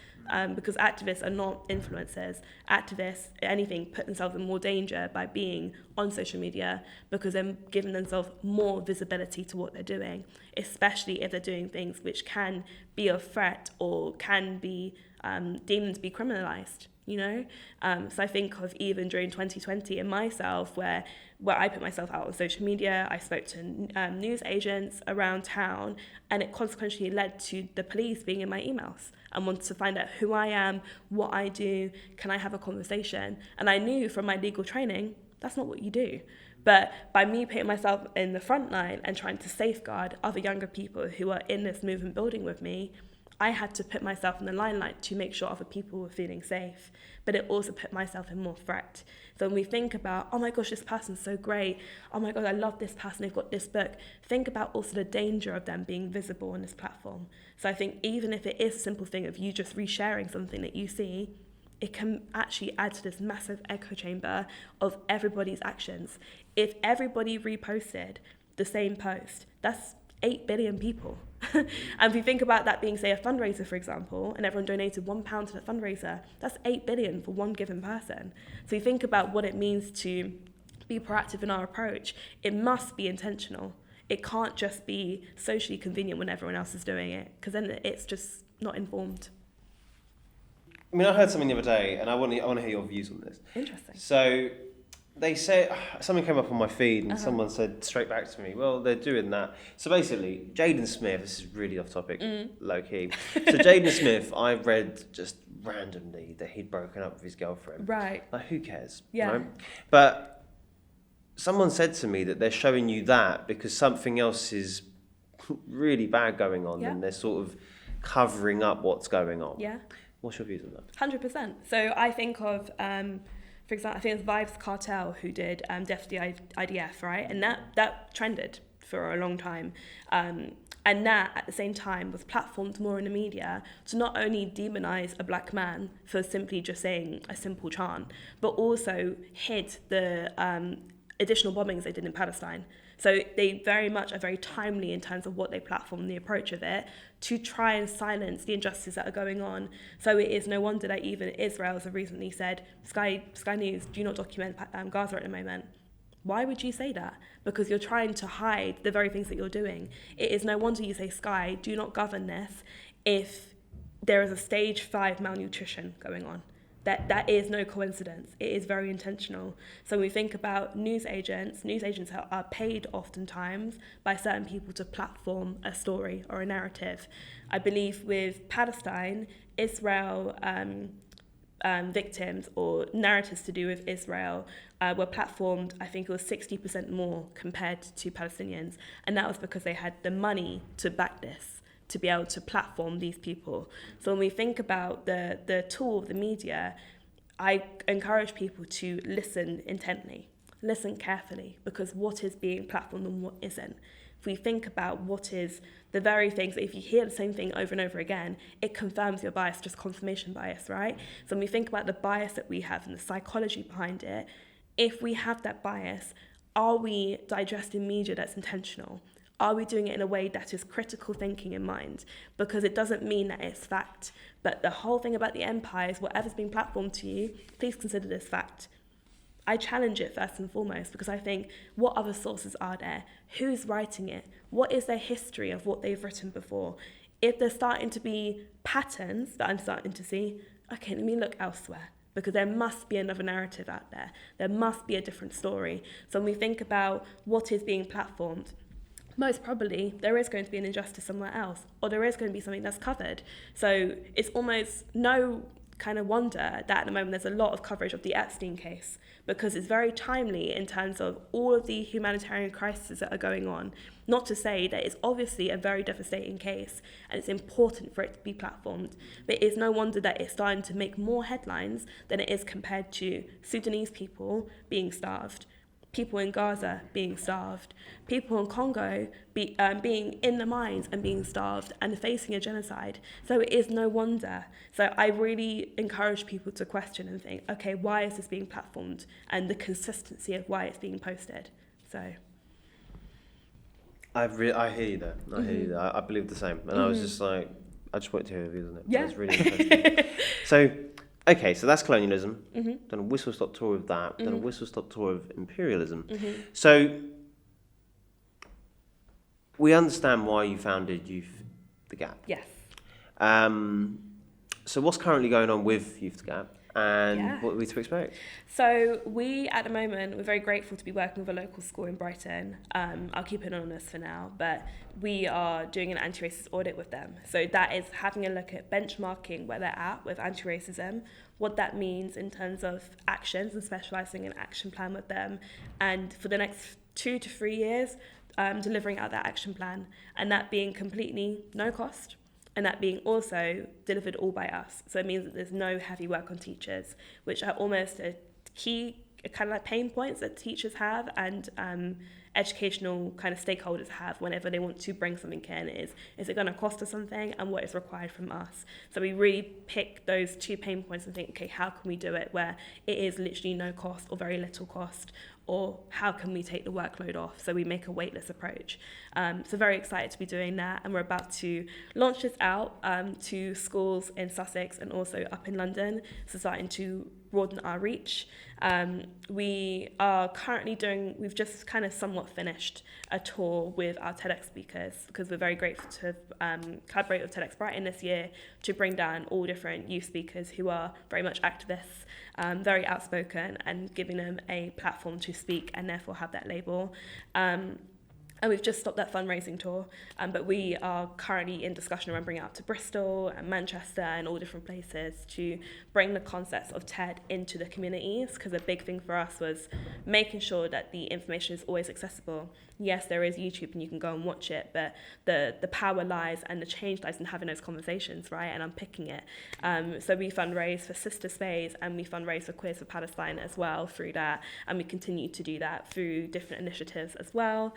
Because activists are not influencers. Activists, if anything, put themselves in more danger by being on social media because they're giving themselves more visibility to what they're doing, especially if they're doing things which can be a threat or can be deemed to be criminalized, you know? So I think of even during 2020 and myself, where I put myself out on social media, I spoke to news agents around town, and it consequently led to the police being in my emails and wanted to find out who I am, what I do, can I have a conversation? And I knew from my legal training, that's not what you do. But by me putting myself in the front line and trying to safeguard other younger people who are in this movement building with me, I had to put myself in the limelight to make sure other people were feeling safe, but it also put myself in more threat. So when we think about, oh my gosh, this person's so great, oh my God, I love this person, they've got this book, think about also the danger of them being visible on this platform. So I think even if it is a simple thing of you just resharing something that you see, it can actually add to this massive echo chamber of everybody's actions. If everybody reposted the same post, that's 8 billion people. And if you think about that being, say, a fundraiser, for example, and everyone donated £1 to the fundraiser, that's 8 billion for one given person. So you think about what it means to be proactive in our approach. It must be intentional. It can't just be socially convenient when everyone else is doing it, because then it's just not informed. I mean, I heard something the other day, and I want to hear your views on this. Interesting. So they said, something came up on my feed and someone said straight back to me, well, they're doing that. So basically, Jaden Smith, this is really off topic, low key. So Jaden Smith, I read just randomly that he'd broken up with his girlfriend. Right. Like, who cares? Yeah. Right? But someone said to me that they're showing you that because something else is really bad going on, and they're sort of covering up what's going on. Yeah. What's your views on that? 100%. So I think of... for example, I think it's Vibes Cartel who did Death to the IDF, right? And that trended for a long time. And that, at the same time, was platformed more in the media to not only demonize a black man for simply just saying a simple chant, but also hid the additional bombings they did in Palestine. So they very much are very timely in terms of what they platform and the approach of it to try and silence the injustices that are going on. So it is no wonder that even Israel has recently said, Sky News, do not document Gaza at the moment. Why would you say that? Because you're trying to hide the very things that you're doing. It is no wonder you say, Sky, do not govern this if there is a stage 5 malnutrition going on. That is no coincidence. It is very intentional. So when we think about news agents are paid oftentimes by certain people to platform a story or a narrative. I believe with Palestine, Israel victims or narratives to do with Israel were platformed, I think it was 60% more compared to Palestinians. And that was because they had the money to back this, to be able to platform these people. So when we think about the tool of the media, I encourage people to listen intently, listen carefully, because what is being platformed and what isn't. If we think about what is the very things, if you hear the same thing over and over again, it confirms your bias, just confirmation bias, right? So when we think about the bias that we have and the psychology behind it, if we have that bias, are we digesting media that's intentional? Are we doing it in a way that is critical thinking in mind? Because it doesn't mean that it's fact. But the whole thing about the empires, whatever's being platformed to you, please consider this fact. I challenge it first and foremost because I think, what other sources are there? Who's writing it? What is their history of what they've written before? If there's starting to be patterns that I'm starting to see, okay, let me look elsewhere. Because there must be another narrative out there. There must be a different story. So when we think about what is being platformed, most probably there is going to be an injustice somewhere else, or there is going to be something that's covered. So it's almost no kind of wonder that at the moment there's a lot of coverage of the Epstein case, because it's very timely in terms of all of the humanitarian crises that are going on. Not to say that it's obviously a very devastating case and it's important for it to be platformed, but it's no wonder that it's starting to make more headlines than it is compared to Sudanese people being starved, people in Gaza being starved, people in Congo being in the mines and being starved and facing a genocide. So it is no wonder. So I really encourage people to question and think, okay, why is this being platformed, and the consistency of why it's being posted. So I hear you there. I hear you there. I believe the same. And I was just like, I just wanted to hear your views on it. Yeah. That's really interesting. So, okay, so that's colonialism. Done a whistle-stop tour of that. Done a whistle-stop tour of imperialism. So, we understand why you founded Youth the Gap. yes. So what's currently going on with Youth the Gap? And what are we to expect? So we, at the moment, we're very grateful to be working with a local school in Brighton. I'll keep it anonymous for now, but we are doing an anti-racist audit with them. So that is having a look at benchmarking where they're at with anti-racism, what that means in terms of actions, and specialising an action plan with them. And for the next 2 to 3 years, delivering out that action plan, and that being completely no cost. And that being also delivered all by us. So it means that there's no heavy work on teachers, which are almost a key kind of like pain points that teachers have and educational kind of stakeholders have whenever they want to bring something in. Is it going to cost us something, and what is required from us? So we really pick those 2 pain points and think, okay, how can we do it where it is literally no cost or very little cost, or how can we take the workload off? So we make a weightless approach. So very excited to be doing that, and we're about to launch this out to schools in Sussex and also up in London, so starting to broaden our reach. We are currently we've just kind of somewhat finished a tour with our TEDx speakers, because we're very grateful to collaborate with TEDx Brighton this year to bring down all different youth speakers who are very much activists, very outspoken, and giving them a platform to speak and therefore have that label. And we've just stopped that fundraising tour, but we are currently in discussion around bringing it out to Bristol and Manchester and all different places to bring the concepts of TED into the communities, because a big thing for us was making sure that the information is always accessible. Yes, there is YouTube and you can go and watch it, but the power lies and the change lies in having those conversations, right, and unpicking it. So we fundraise for Sister Space, and we fundraise for Queers for Palestine as well through that, and we continue to do that through different initiatives as well.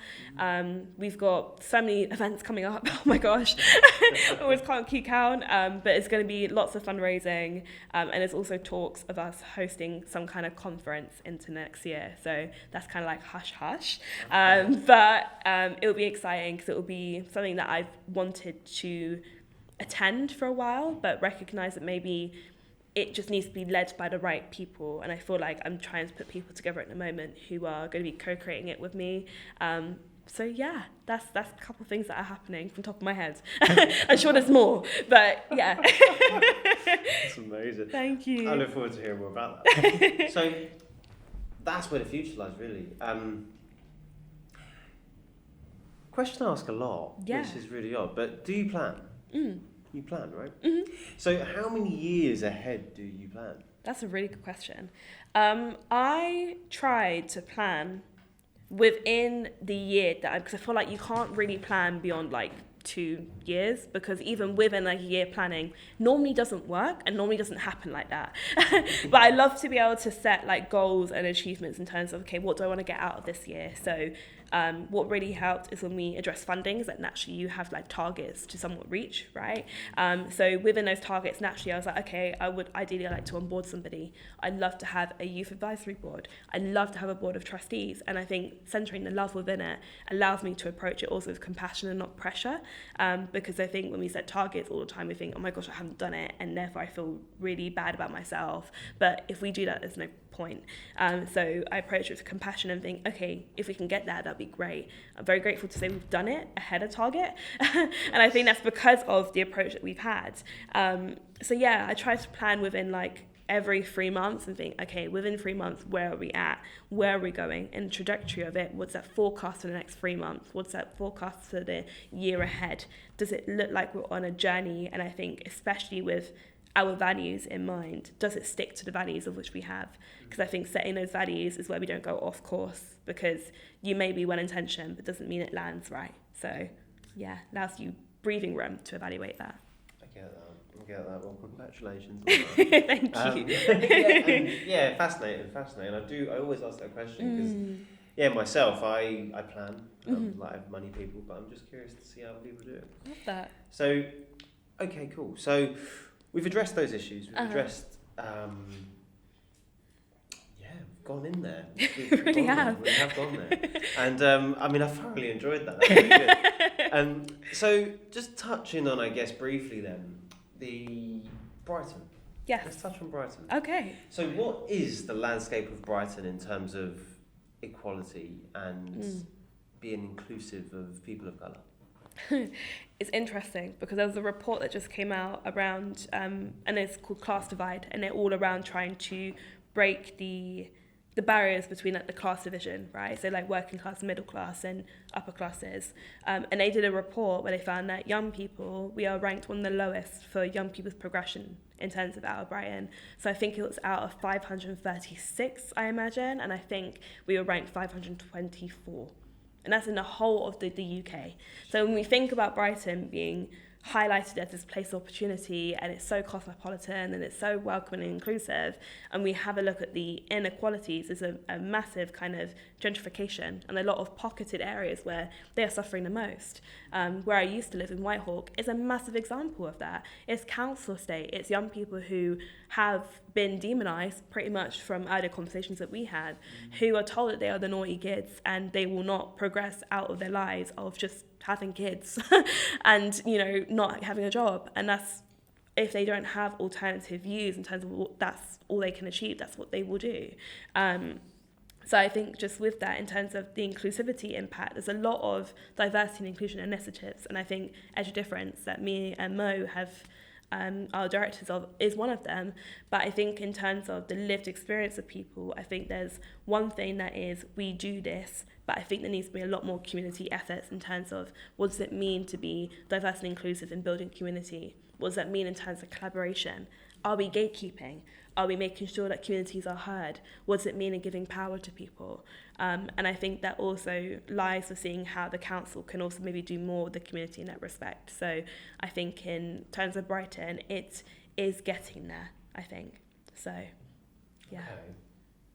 We've got so many events coming up. Oh my gosh, I always can't keep count. But it's going to be lots of fundraising, and there's also talks of us hosting some kind of conference into next year. So that's kind of like hush hush. But it'll be exciting because it will be something that I've wanted to attend for a while, but recognize that maybe it just needs to be led by the right people. And I feel like I'm trying to put people together at the moment who are going to be co-creating it with me. So yeah, that's a couple of things that are happening from the top of my head. I'm sure there's more, but yeah. That's amazing. Thank you. I look forward to hearing more about that. So that's where the future lies, really. Question I ask a lot, which is really odd, but do you plan? You plan, right? Mm-hmm. So how many years ahead do you plan? That's a really good question. I tried to plan within the year because I feel like you can't really plan beyond like 2 years, because even within like a year planning normally doesn't work and normally doesn't happen like that. But I love to be able to set like goals and achievements in terms of, okay, what do I want to get out of this year? So what really helped is when we address funding, is that naturally you have like targets to somewhat reach, right? So within those targets, naturally I was like, okay, I would ideally like to onboard somebody. I'd love to have a youth advisory board. I'd love to have a board of trustees. And I think centering the love within it allows me to approach it also with compassion and not pressure. Because I think when we set targets all the time, we think, oh my gosh, I haven't done it, and therefore I feel really bad about myself. But if we do that, there's no point. So I approach it with compassion and think, okay, if we can get there, that'd be great. I'm very grateful to say we've done it ahead of target. And I think that's because of the approach that we've had. So yeah, I try to plan within like every 3 months and think, okay, within 3 months, where are we at? Where are we going? And the trajectory of it, what's that forecast for the next 3 months? What's that forecast for the year ahead? Does it look like we're on a journey? And I think especially with our values in mind, does it stick to the values of which we have? Because I think setting those values is where we don't go off course, because you may be well-intentioned, but doesn't mean it lands right. So yeah, allows you breathing room to evaluate that. I get that. Well, congratulations on that. Thank you. Yeah, fascinating. I always ask that question because, myself, I plan. Like many people, but I'm just curious to see how people do it. Love that. So, okay, cool. So we've addressed those issues. We've addressed. We've gone in there. We really have. We have gone there, and I thoroughly enjoyed that. That was really good. So just touching on, I guess, briefly then. The Brighton. Yes. Let's touch on Brighton. Okay. So what is the landscape of Brighton in terms of equality and being inclusive of people of colour? It's interesting because there was a report that just came out around, and it's called Class Divide, and they're all around trying to break the barriers between like the class division, right? So like working class, middle class, and upper classes. And they did a report where they found that young people, we are ranked one of the lowest for young people's progression in terms of out of Brighton. So I think it was out of 536, I imagine, and I think we were ranked 524. And that's in the whole of the UK. So when we think about Brighton being highlighted as this place of opportunity, and it's so cosmopolitan and it's so welcoming and inclusive, and we have a look at the inequalities, there's a massive kind of gentrification and a lot of pocketed areas where they are suffering the most. Where I used to live in Whitehawk is a massive example of that. It's council estate, it's young people who have been demonised pretty much from earlier conversations that we had, who are told that they are the naughty kids and they will not progress out of their lives of just having kids and, not having a job. And that's, if they don't have alternative views in terms of that's all they can achieve, that's what they will do. So I think just with that, in terms of the inclusivity impact, there's a lot of diversity and inclusion initiatives. And I think Edge Difference that me and Mo have, our directors of, is one of them. But I think in terms of the lived experience of people, I think there's one thing that is, we do this, but I think there needs to be a lot more community efforts in terms of what does it mean to be diverse and inclusive in building community? What does that mean in terms of collaboration? Are we gatekeeping? Are we making sure that communities are heard? What does it mean in giving power to people? And I think that also lies with seeing how the council can also maybe do more with the community in that respect. So I think in terms of Brighton, it is getting there, I think. So, yeah. Okay.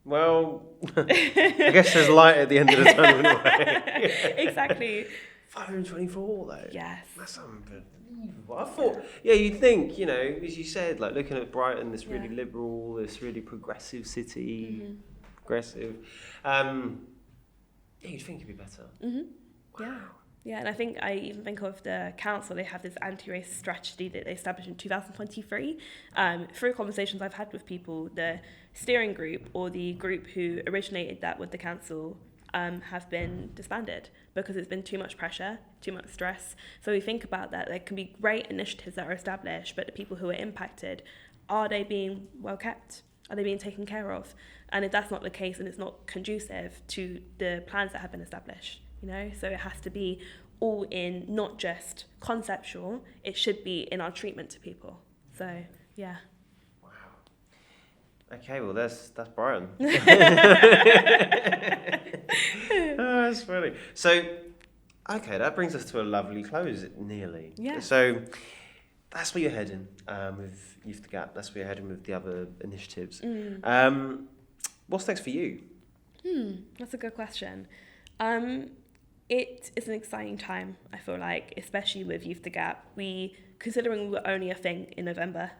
Well, I guess there's light at the end of the tunnel in a way. Exactly. 524 though. Yes. That's unbelievable. I thought, you'd think, as you said, like looking at Brighton, this really liberal, this really progressive city, progressive. You'd think it'd be better. Yeah. Yeah, and I think I even think of the council, they have this anti-racist strategy that they established in 2023. Through conversations I've had with people, the steering group or the group who originated that with the council have been disbanded because it's been too much pressure, too much stress. So we think about that, there can be great initiatives that are established, but the people who are impacted, are they being well kept? Are they being taken care of? And if that's not the case, and it's not conducive to the plans that have been established, so it has to be all in, not just conceptual, it should be in our treatment to people. So, yeah. Wow. Okay, well, that's Brighton. Oh, that's funny. So, okay, that brings us to a lovely close, nearly. Yeah. So, that's where you're heading with Youth the Gap. That's where you're heading with the other initiatives. What's next for you? That's a good question. It is an exciting time, I feel like, especially with Youth the Gap. Considering we were only a thing in November,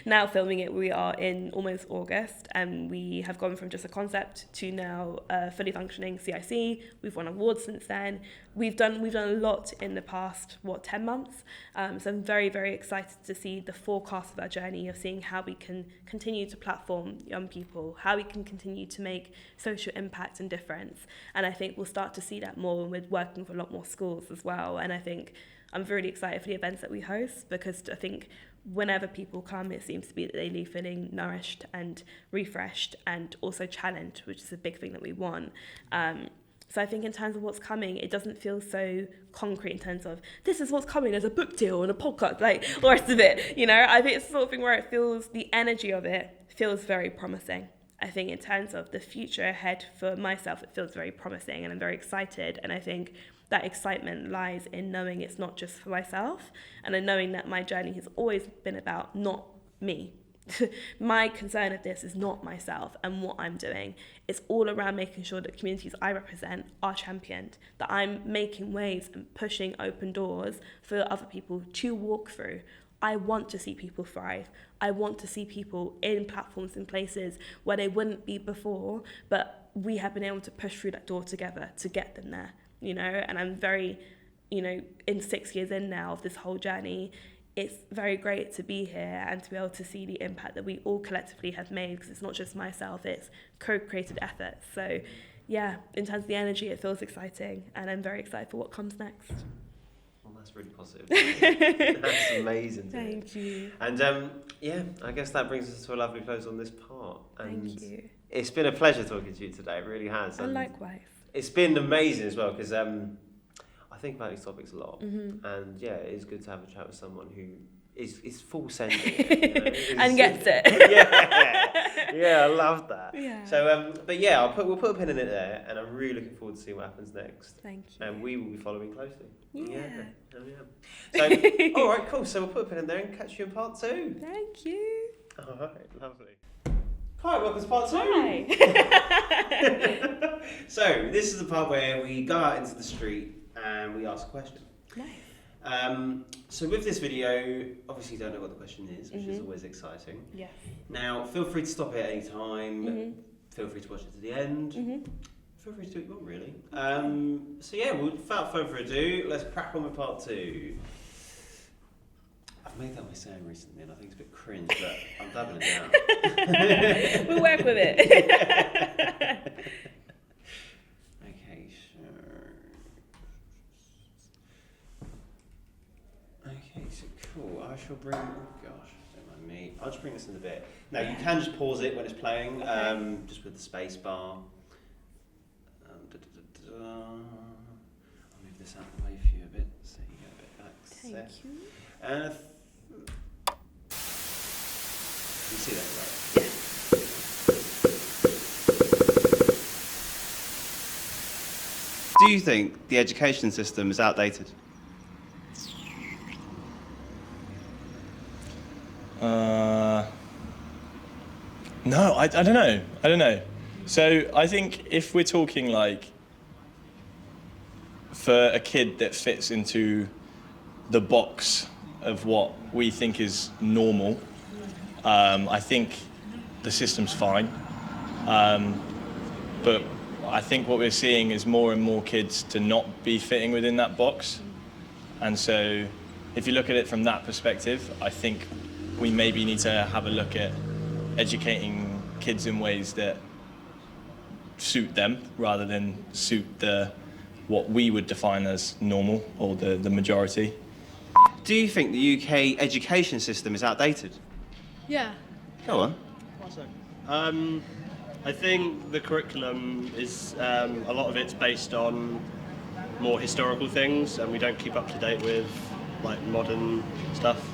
now filming it, we are in almost August, and we have gone from just a concept to now a fully functioning CIC. We've won awards since then. We've done a lot in the past, 10 months? So I'm very, very excited to see the forecast of our journey, of seeing how we can continue to platform young people, how we can continue to make social impact and difference. And I think we'll start to see that more when we're working with a lot more schools as well. And I think I'm really excited for the events that we host, because I think whenever people come, it seems to be that they leave feeling nourished and refreshed and also challenged, which is a big thing that we want. So I think in terms of what's coming, it doesn't feel so concrete in terms of, this is what's coming, there's a book deal and a podcast, like the rest of it, I think it's the sort of thing where the energy of it feels very promising. I think in terms of the future ahead for myself, it feels very promising, and I'm very excited. And I think that excitement lies in knowing it's not just for myself, and in knowing that my journey has always been about not me. My concern of this is not myself and what I'm doing. It's all around making sure that communities I represent are championed, that I'm making waves and pushing open doors for other people to walk through. I want to see people thrive. I want to see people in platforms in places where they wouldn't be before, but we have been able to push through that door together to get them there, and I'm very, in 6 years in now of this whole journey, it's very great to be here and to be able to see the impact that we all collectively have made, because it's not just myself, it's co-created efforts. So yeah, in terms of the energy, it feels exciting, and I'm very excited for what comes next. Well, that's really positive. That's amazing. Thank you. And I guess that brings us to a lovely close on this part. And Thank you. It's been a pleasure talking to you today, it really has. And likewise. It's been amazing as well, because I think about these topics a lot, and it is good to have a chat with someone who is full sending, and gets it. I love that. Yeah. So, we'll put a pin in it there, and I'm really looking forward to seeing what happens next. Thank you. And we will be following closely. Yeah. So, all right, cool. So we'll put a pin in there and catch you in part 2. Thank you. All right, lovely. Hi, welcome to part 2. Hi. So this is the part where we go out into the street and we ask a question. Nice. So with this video, obviously you don't know what the question is, which is always exciting. Yeah. Now, feel free to stop it at any time. Feel free to watch it to the end. Feel free to do what you want, really. Without further ado, let's crack on with part 2. I've made that my saying recently, and I think it's a bit cringe, but I'm dabbling it down. We'll work with it. Okay, sure. Okay, so cool. I shall bring. Oh gosh, don't mind me. I'll just bring this in a bit. Now you can just pause it when it's playing, just with the space bar. I'll move this out of the way for you a bit, so you get a bit of access. Thank you. And you see that, right? Do you think the education system is outdated? No, I don't know. So I think if we're talking like for a kid that fits into the box of what we think is normal, I think the system's fine. But I think what we're seeing is more and more kids to not be fitting within that box. And so if you look at it from that perspective, I think we maybe need to have a look at educating kids in ways that suit them rather than suit what we would define as normal or the majority. Do you think the UK education system is outdated? Yeah. Go on. I think the curriculum is, a lot of it's based on more historical things, and we don't keep up to date with like modern stuff.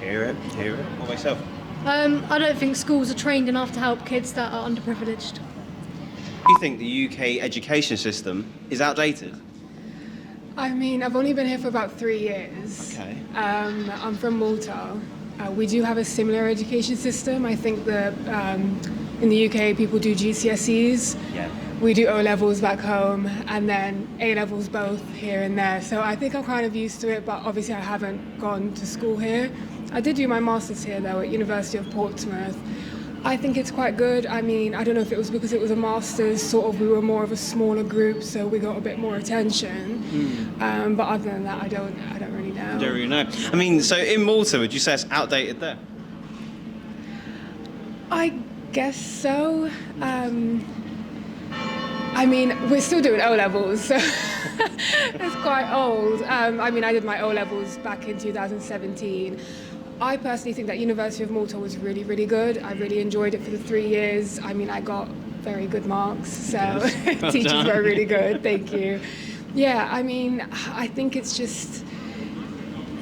Hear it. What about yourself? I don't think schools are trained enough to help kids that are underprivileged. Do you think the UK education system is outdated? I mean, I've only been here for about 3 years. Okay. I'm from Malta. We do have a similar education system. I think that in the UK people do GCSEs. Yeah. We do O-levels back home and then A-levels both here and there. So I think I'm kind of used to it, but obviously I haven't gone to school here. I did do my master's here though at University of Portsmouth. I think it's quite good. I mean, I don't know if it was because it was a master's, sort of we were more of a smaller group, so we got a bit more attention. But other than that, I don't really know. Don't really know. I mean, so in Malta, would you say it's outdated there? I guess so. I mean, we're still doing O-levels, so it's quite old. I mean, I did my O-levels back in 2017. I personally think that University of Malta was really, really good. I really enjoyed it for the 3 years. I mean, I got very good marks, so Well teachers done. were really good, thank you. Yeah, I mean, I think it's just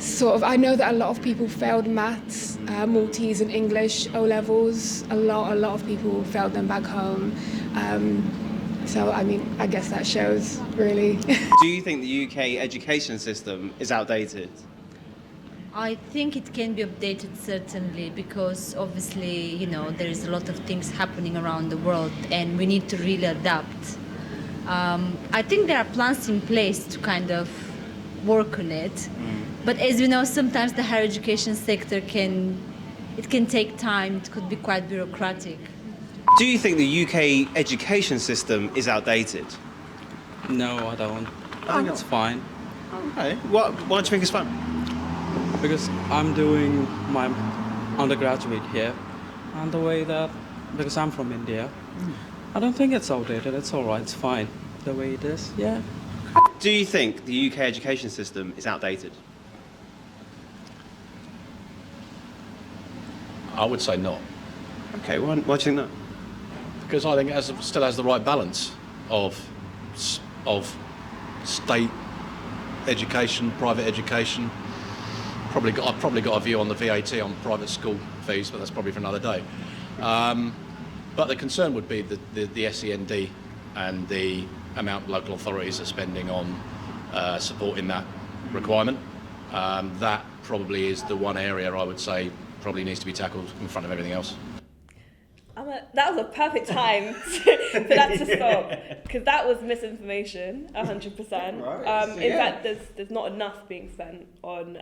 sort of, I know that a lot of people failed maths, Maltese and English O-levels. A lot of people failed them back home. So, I mean, I guess that shows, really. Do you think the UK education system is outdated? I think it can be updated certainly because obviously, you know, there is a lot of things happening around the world and we need to really adapt. I think there are plans in place to kind of work on it. But as we know, sometimes the higher education sector can take time, it could be quite bureaucratic. Do you think the UK education system is outdated? No, I don't. I think it's fine Okay. Why do you think it's fine? because I'm doing my undergraduate here, and the way that because I'm from India, I don't think it's outdated. It's all right. It's fine the way it is. Yeah. Do you think the UK education system is outdated? I would say not, Okay. Why do you think that? because I think it still has the right balance of state education, private education. I've probably got a view on the VAT on private school fees, but that's probably for another day. But the concern would be the SEND and the amount local authorities are spending on supporting that requirement. That probably is the one area I would say probably needs to be tackled in front of everything else. That was a perfect time for that to stop, because that was misinformation, 100%. Right, so in yeah. fact, there's not enough being spent on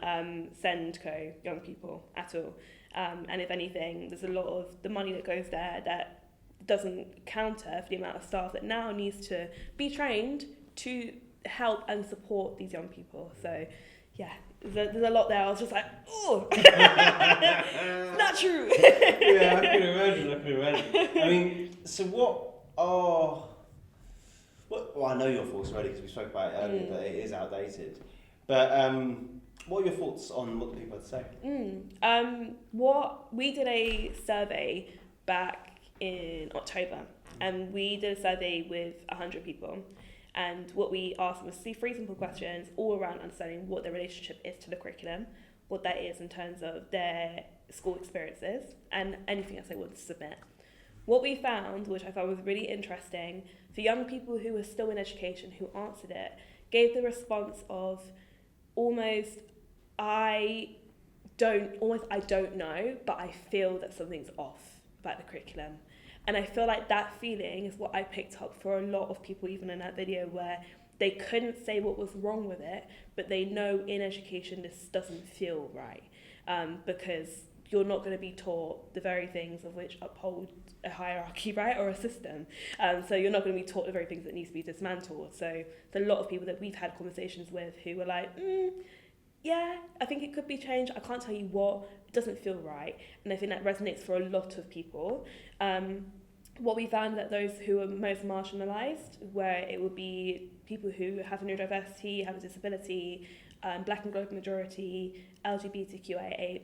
SEND-co young people at all. And if anything, there's a lot of the money that goes there that doesn't counter for the amount of staff that now needs to be trained to help and support these young people. So, yeah. There's a lot there. I was just like, oh, it's not true. Yeah, I can imagine. I mean, so well, I know your thoughts already because we spoke about it earlier, that it is outdated. But what are your thoughts on what the people had to say? We did a survey back in October, and we did a survey with 100 people. And what we asked was 3 simple questions all around understanding what their relationship is to the curriculum, what that is in terms of their school experiences, and anything else they wanted to submit. What we found, which I thought was really interesting, for young people who were still in education who answered it, gave the response of almost, I don't know, but I feel that something's off about the curriculum. And I feel like that feeling is what I picked up for a lot of people, even in that video, where they couldn't say what was wrong with it, but they know in education this doesn't feel right, because you're not going to be taught the very things of which uphold a hierarchy, right, or a system. So you're not going to be taught the very things that needs to be dismantled. So there's a lot of people that we've had conversations with who were like, yeah, I think it could be changed. I can't tell you what. It doesn't feel right. And I think that resonates for a lot of people. What we found that those who are most marginalised, where it would be people who have neurodiversity, have a disability, Black and global majority, LGBTQIA+,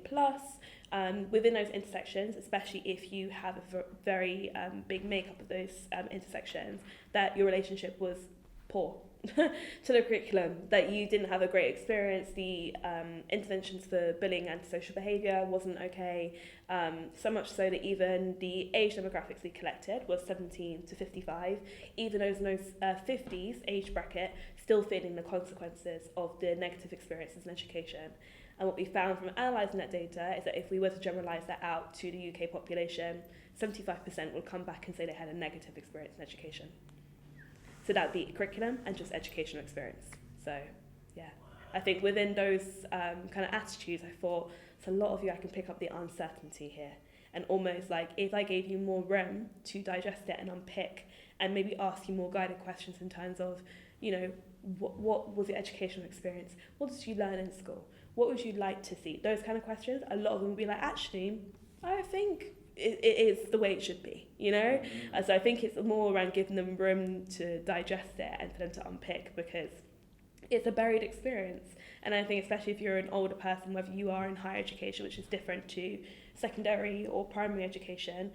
within those intersections, especially if you have a very big makeup of those intersections, that your relationship was poor to the curriculum, that you didn't have a great experience, the interventions for bullying and social behaviour wasn't okay, so much so that even the age demographics we collected was 17 to 55, even those in those 50s age bracket still feeling the consequences of the negative experiences in education. And what we found from analysing that data is that if we were to generalise that out to the UK population, 75% would come back and say they had a negative experience in education. So that would be curriculum and just educational experience. So, yeah. I think within those kind of attitudes, I thought, it's a lot of you, I can pick up the uncertainty here. And almost like if I gave you more room to digest it and unpick and maybe ask you more guided questions in terms of, you know, what was your educational experience? What did you learn in school? What would you like to see? Those kind of questions, a lot of them would be like, actually, I think it is the way it should be, you know? And so I think it's more around giving them room to digest it and for them to unpick, because it's a buried experience. And I think especially if you're an older person, whether you are in higher education, which is different to secondary or primary education,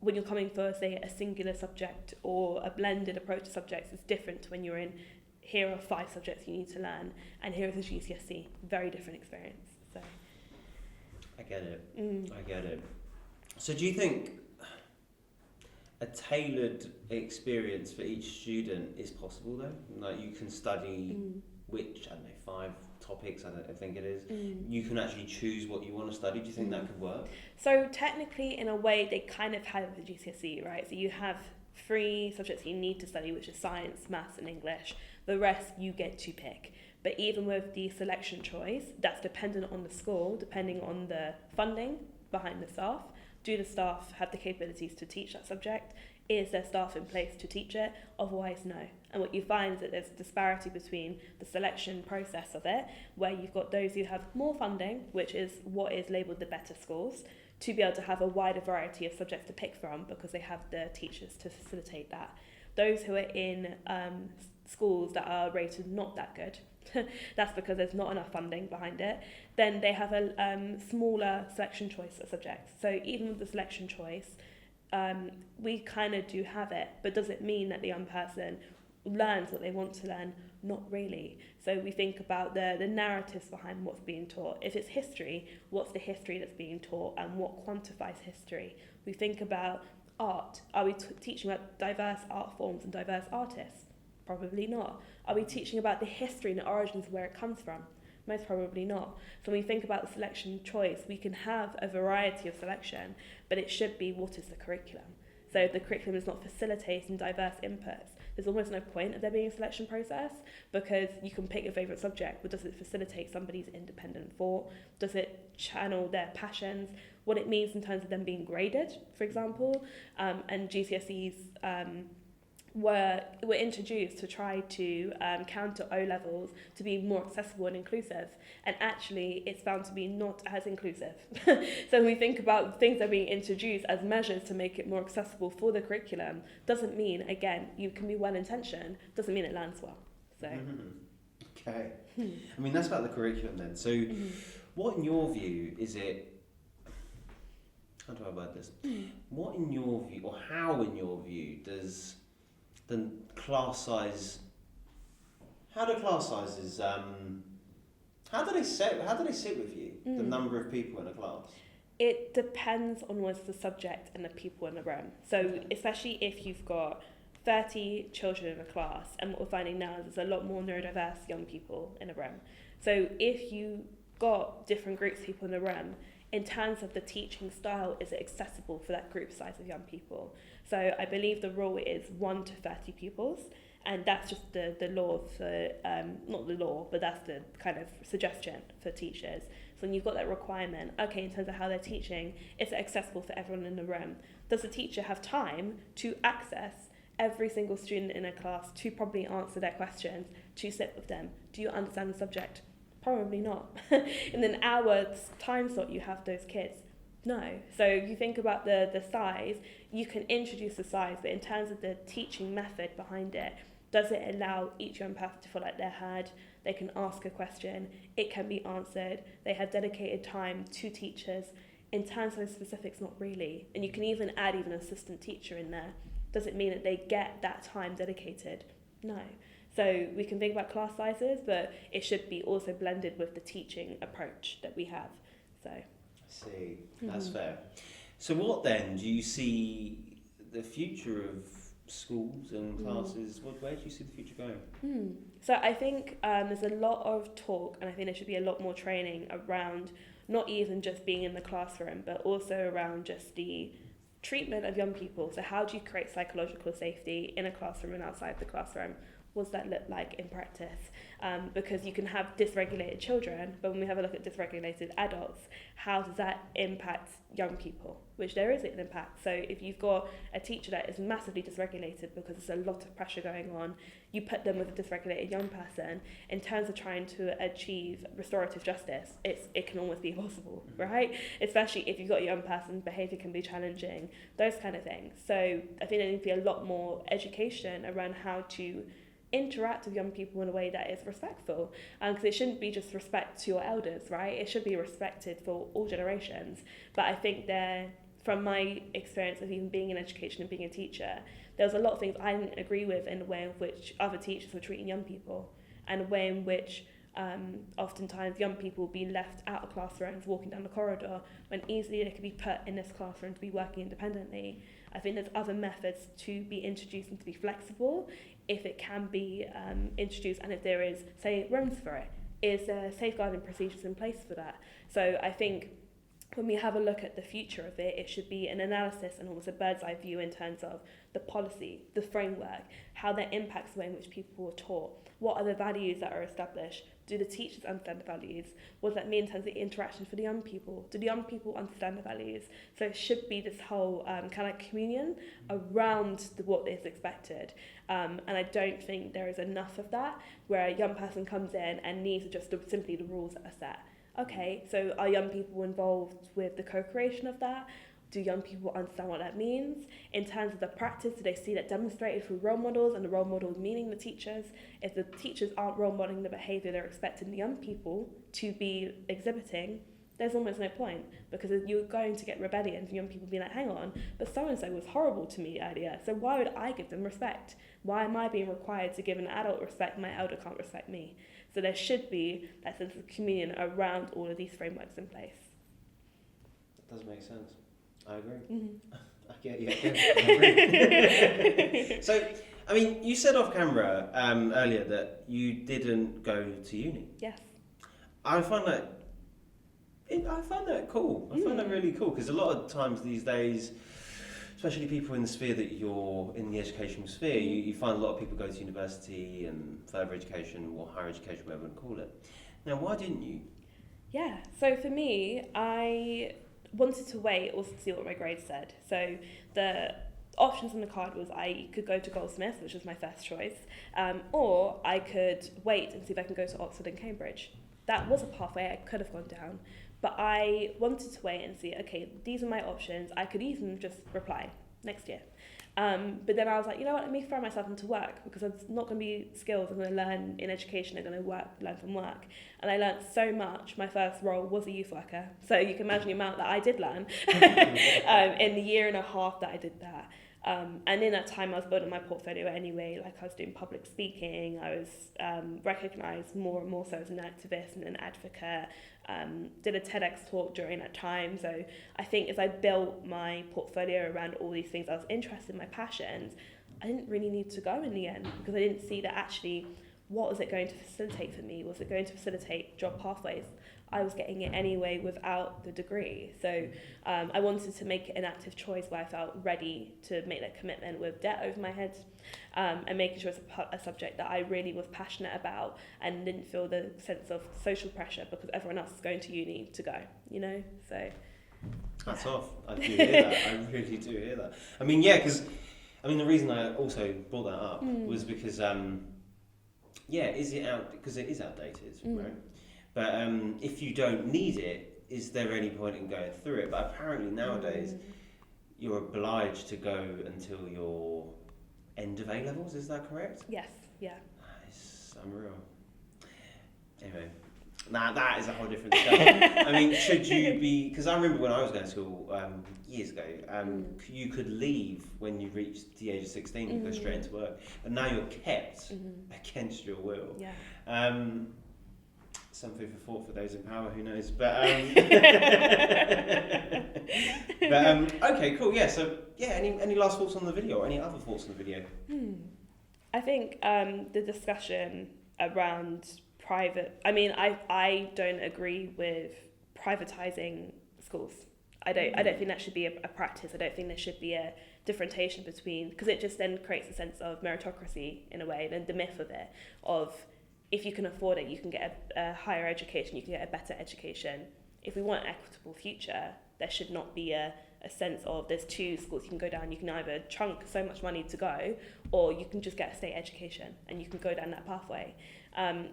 when you're coming for, say, a singular subject or a blended approach to subjects, it's different to when you're in, here are 5 subjects you need to learn, and here is a GCSE, very different experience. So I get it. I get it. So do you think a tailored experience for each student is possible though? Like you can study which, I don't know, 5 topics, I think it is. You can actually choose what you want to study. Do you think that could work? So technically, in a way, they kind of have the GCSE, right? So you have 3 subjects you need to study, which is science, maths and English. The rest you get to pick. But even with the selection choice, that's dependent on the school, depending on the funding behind the staff. Do the staff have the capabilities to teach that subject? Is there staff in place to teach it? Otherwise, no. And what you find is that there's a disparity between the selection process of it, where you've got those who have more funding, which is what is labelled the better schools, to be able to have a wider variety of subjects to pick from because they have the teachers to facilitate that. Those who are in schools that are rated not that good, that's because there's not enough funding behind it, then they have a smaller selection choice of subjects. So even with the selection choice, we kind of do have it, but does it mean that the young person learns what they want to learn? Not really. So we think about the narratives behind what's being taught. If it's history, what's the history that's being taught and what quantifies history? We think about art. Are we teaching about diverse art forms and diverse artists? Probably not. Are we teaching about the history and the origins of where it comes from? Most probably not. So when we think about the selection choice, we can have a variety of selection, but it should be what is the curriculum. So if the curriculum is not facilitating diverse inputs, there's almost no point of there being a selection process, because you can pick your favourite subject, but does it facilitate somebody's independent thought? Does it channel their passions? What it means in terms of them being graded, for example, and GCSEs were introduced to try to counter O-levels to be more accessible and inclusive, and actually it's found to be not as inclusive. So when we think about things that are being introduced as measures to make it more accessible for the curriculum, doesn't mean, again, you can be well-intentioned, doesn't mean it lands well. So. Okay. I mean, that's about the curriculum then. So what in your view is it, how do I word this? What in your view, or how in your view, does the class size, how do class sizes, how do they sit with you, the number of people in a class? It depends on what's the subject and the people in the room. So especially if you've got 30 children in a class, and what we're finding now is there's a lot more neurodiverse young people in a room. So if you got different groups of people in the room, in terms of the teaching style, is it accessible for that group size of young people? So I believe the rule is 1 to 30 pupils, and that's just the law for, not the law, but that's the kind of suggestion for teachers. So when you've got that requirement, okay, in terms of how they're teaching, is it accessible for everyone in the room? Does the teacher have time to access every single student in a class, to probably answer their questions, to sit with them? Do you understand the subject? Probably not. In an hour's time slot, you have those kids. No. So you think about the size, you can introduce the size, but in terms of the teaching method behind it, does it allow each young person to feel like they're heard? They can ask a question, it can be answered, they have dedicated time to teachers. In terms of those specifics, not really. And you can even add even an assistant teacher in there. Does it mean that they get that time dedicated? No. So we can think about class sizes, but it should be also blended with the teaching approach that we have. So I see. That's fair. So what then do you see the future of schools and classes? Where do you see the future going? So I think there's a lot of talk, and I think there should be a lot more training around not even just being in the classroom, but also around just the treatment of young people. So how do you create psychological safety in a classroom and outside the classroom? What does that look like in practice? Because you can have dysregulated children, but when we have a look at dysregulated adults, how does that impact young people? Which there is an impact. So if you've got a teacher that is massively dysregulated because there's a lot of pressure going on, you put them with a dysregulated young person, in terms of trying to achieve restorative justice, it can almost be impossible, right? Especially if you've got a young person's behaviour can be challenging, those kind of things. So I think there needs to be a lot more education around how to interact with young people in a way that is respectful, because it shouldn't be just respect to your elders, right? It should be respected for all generations. But I think from my experience of even being in education and being a teacher, there was a lot of things I didn't agree with in the way in which other teachers were treating young people, and the way in which oftentimes young people be left out of classrooms walking down the corridor when easily they could be put in this classroom to be working independently. I think there's other methods to be introduced and to be flexible if it can be introduced, and if there is, say, rooms for it. Is there safeguarding procedures in place for that? So I think when we have a look at the future of it, it should be an analysis and almost a bird's eye view in terms of the policy, the framework, how that impacts the way in which people are taught, what are the values that are established, do the teachers understand the values, what does that mean in terms of the interaction for the young people, do the young people understand the values? So it should be this whole kind of communion around what is expected. And I don't think there is enough of that, where a young person comes in and needs just simply the rules that are set. Okay, so are young people involved with the co-creation of that? Do young people understand what that means? In terms of the practice, do they see that demonstrated through role models, and the role models meaning the teachers? If the teachers aren't role modeling the behaviour they're expecting the young people to be exhibiting, there's almost no point, because you're going to get rebellion from young people being like, hang on, but so-and-so was horrible to me earlier, so why would I give them respect? Why am I being required to give an adult respect when my elder can't respect me? So there should be that sense of communion around all of these frameworks in place. That does make sense. I agree. Mm-hmm. I get you. I agree. So, I mean, you said off camera earlier that you didn't go to uni. Yes. I find that cool. I find that really cool, because a lot of times these days, especially people in the sphere that you're in, the educational sphere, you find a lot of people go to university and further education, or higher education, whatever you want to call it. Now, why didn't you? Yeah, so for me, I wanted to wait also to see what my grades said. So the options on the card was I could go to Goldsmiths, which was my first choice, or I could wait and see if I can go to Oxford and Cambridge. That was a pathway I could have gone down, but I wanted to wait and see, okay, these are my options. I could even just reply next year. But then I was like, you know what, let me throw myself into work, because it's not going to be skills I'm going to learn in education, I'm going to learn from work. And I learned so much. My first role was a youth worker, so you can imagine the amount that I did learn in the year and a half that I did that. And in that time I was building my portfolio anyway, like I was doing public speaking, I was recognised more and more so as an activist and an advocate, did a TEDx talk during that time. So I think as I built my portfolio around all these things I was interested in, my passions, I didn't really need to go in the end, because I didn't see that actually what was it going to facilitate for me? Was it going to facilitate job pathways? I was getting it anyway without the degree. So I wanted to make it an active choice where I felt ready to make that commitment with debt over my head, and making sure it's a subject that I really was passionate about and didn't feel the sense of social pressure because everyone else is going to uni to go, you know? So that's off. I do hear that. I really do hear that. I mean, yeah, because the reason I also brought that up was because is it out? Because it is outdated, right? But if you don't need it, is there any point in going through it? But apparently nowadays, you're obliged to go until your end of A-levels, is that correct? Yes, yeah. It's unreal. Anyway, that is a whole different stuff. Should you be... Because I remember when I was going to school years ago, you could leave when you reached the age of 16 and go straight into work. But now you're kept against your will. Yeah. Some food for thought for those in power, who knows? But okay, cool. Yeah. So any last thoughts on the video, or any other thoughts on the video? I think the discussion around private. I don't agree with privatizing schools. I don't think that should be a practice. I don't think there should be a differentiation between, because it just then creates a sense of meritocracy in a way, and the myth of it of, if you can afford it, you can get a higher education, you can get a better education. If we want an equitable future, there should not be a sense of there's two schools you can go down. You can either chunk so much money to go, or you can just get a state education and you can go down that pathway.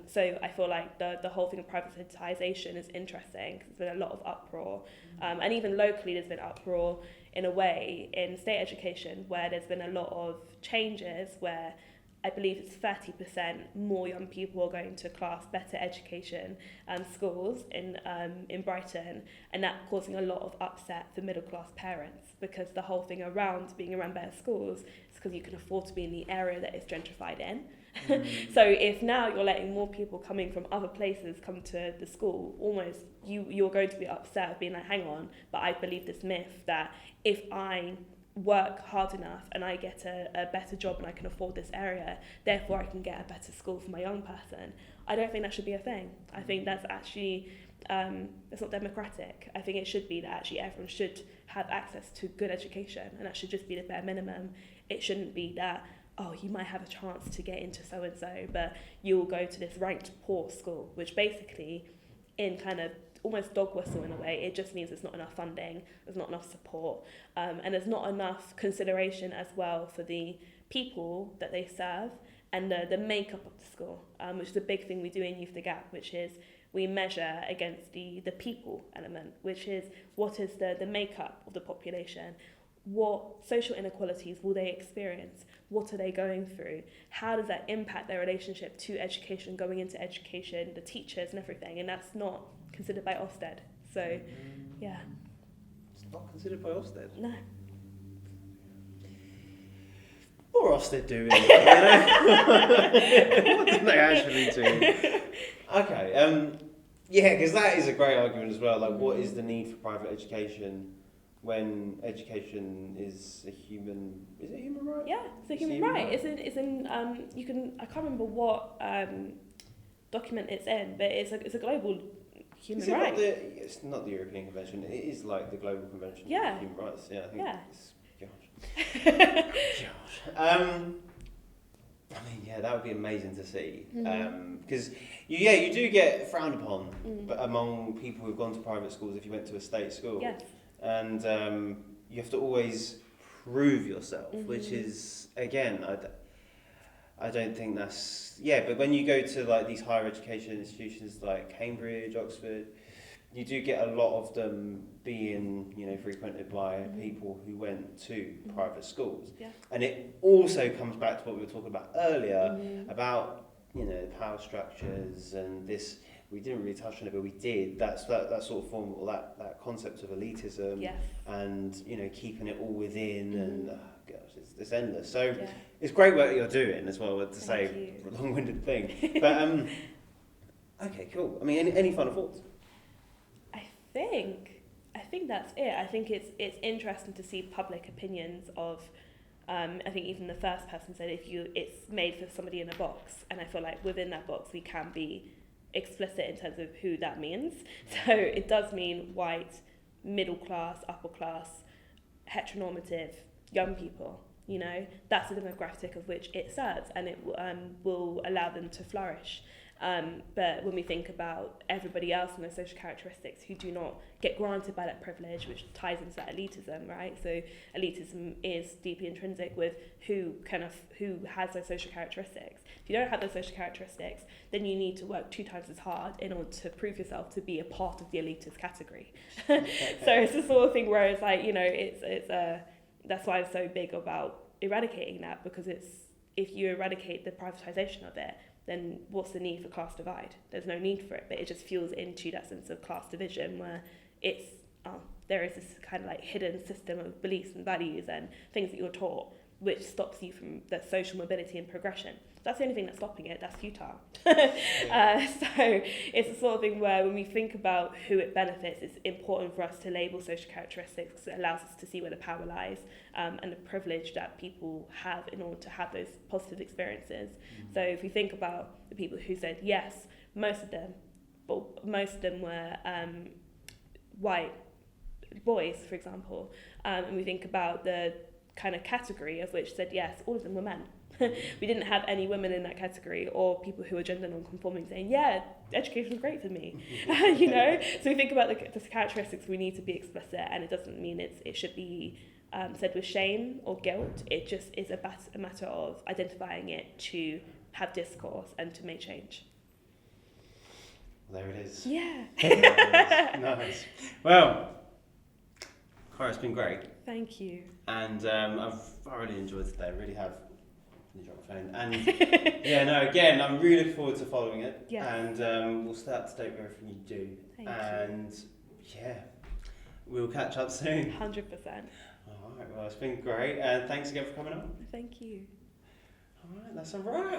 So I feel like the whole thing of privatisation is interesting because there's been a lot of uproar. And even locally there's been uproar in a way in state education where there's been a lot of changes where I believe it's 30% more young people are going to class better education schools in Brighton, and that causing a lot of upset for middle class parents because the whole thing around being around better schools is because you can afford to be in the area that it's gentrified in. So if now you're letting more people coming from other places come to the school, almost you're going to be upset of being like, hang on, but I believe this myth that if I work hard enough and I get a better job and I can afford this area, therefore I can get a better school for my young person. I don't think that should be a thing. I think that's actually that's not democratic. I think it should be that actually everyone should have access to good education, and that should just be the bare minimum. It shouldn't be that, oh, you might have a chance to get into so-and-so, but you'll go to this ranked poor school, which basically, in kind of almost dog whistle in a way, it just means there's not enough funding, there's not enough support, and there's not enough consideration as well for the people that they serve and the makeup of the school, which is a big thing we do in Youth the Gap, which is we measure against the people element, which is what is the makeup of the population, what social inequalities will they experience, what are they going through, how does that impact their relationship to education, going into education, the teachers and everything, and that's not considered by Ofsted. So, yeah. It's not considered by Ofsted? No. What are Ofsted doing? What did they actually do? Okay, yeah, because that is a great argument as well. Like, what is the need for private education when education is a human... Is it a human right? Yeah, it's a human right. It's in you can... I can't remember what document it's in, but it's a global human right. It's not the European Convention. It is like the Global Convention of Human Rights. Yeah, I think it's... Gosh. Yeah, that would be amazing to see. Because you do get frowned upon but among people who've gone to private schools if you went to a state school. Yes. And you have to always prove yourself, which is, again, I don't think that's... Yeah, but when you go to like these higher education institutions like Cambridge, Oxford, you do get a lot of them being, frequented by people who went to private schools. Yeah. And it also comes back to what we were talking about earlier about, power structures and this... We didn't really touch on it, but we did. That sort of form, or that concept of elitism, and keeping it all within, and gosh, it's endless. So it's great work that you're doing as well. To say a long-winded thing, but okay, cool. I mean, any final thoughts? I think that's it. I think it's interesting to see public opinions of I think even the first person said it's made for somebody in a box, and I feel like within that box we can be explicit in terms of who that means. So it does mean white, middle class, upper class, heteronormative, young people. That's the demographic of which it serves, and it will allow them to flourish. But when we think about everybody else and their social characteristics who do not get granted by that privilege, which ties into that elitism, right? So elitism is deeply intrinsic with who has those social characteristics. If you don't have those social characteristics, then you need to work 2 times as hard in order to prove yourself to be a part of the elitist category. So it's the sort of thing where it's like, that's why I'm so big about eradicating that, because if you eradicate the privatisation of it, then what's the need for class divide? There's no need for it, but it just fuels into that sense of class division where there is this kind of like hidden system of beliefs and values and things that you're taught which stops you from the social mobility and progression. That's the only thing that's stopping it. That's futile. So it's the sort of thing where when we think about who it benefits, it's important for us to label social characteristics because it allows us to see where the power lies and the privilege that people have in order to have those positive experiences. So if we think about the people who said yes, most of them were white boys, for example, and we think about the kind of category of which said yes, all of them were men. We didn't have any women in that category or people who were gender non-conforming saying, yeah, education is great for me. So we think about the characteristics, we need to be explicit, and it doesn't mean it should be said with shame or guilt. It just is a matter of identifying it to have discourse and to make change. There it is. Yeah. Nice. Well, Kaia, it's been great. Thank you. And I've thoroughly enjoyed today. I really have. You dropped my phone. And again, I'm really looking forward to following it. Yes. And we'll stay up to date with everything you do. Thank you. We'll catch up soon. 100%. All right. Well, it's been great. And thanks again for coming on. Thank you. All right. That's a wrap.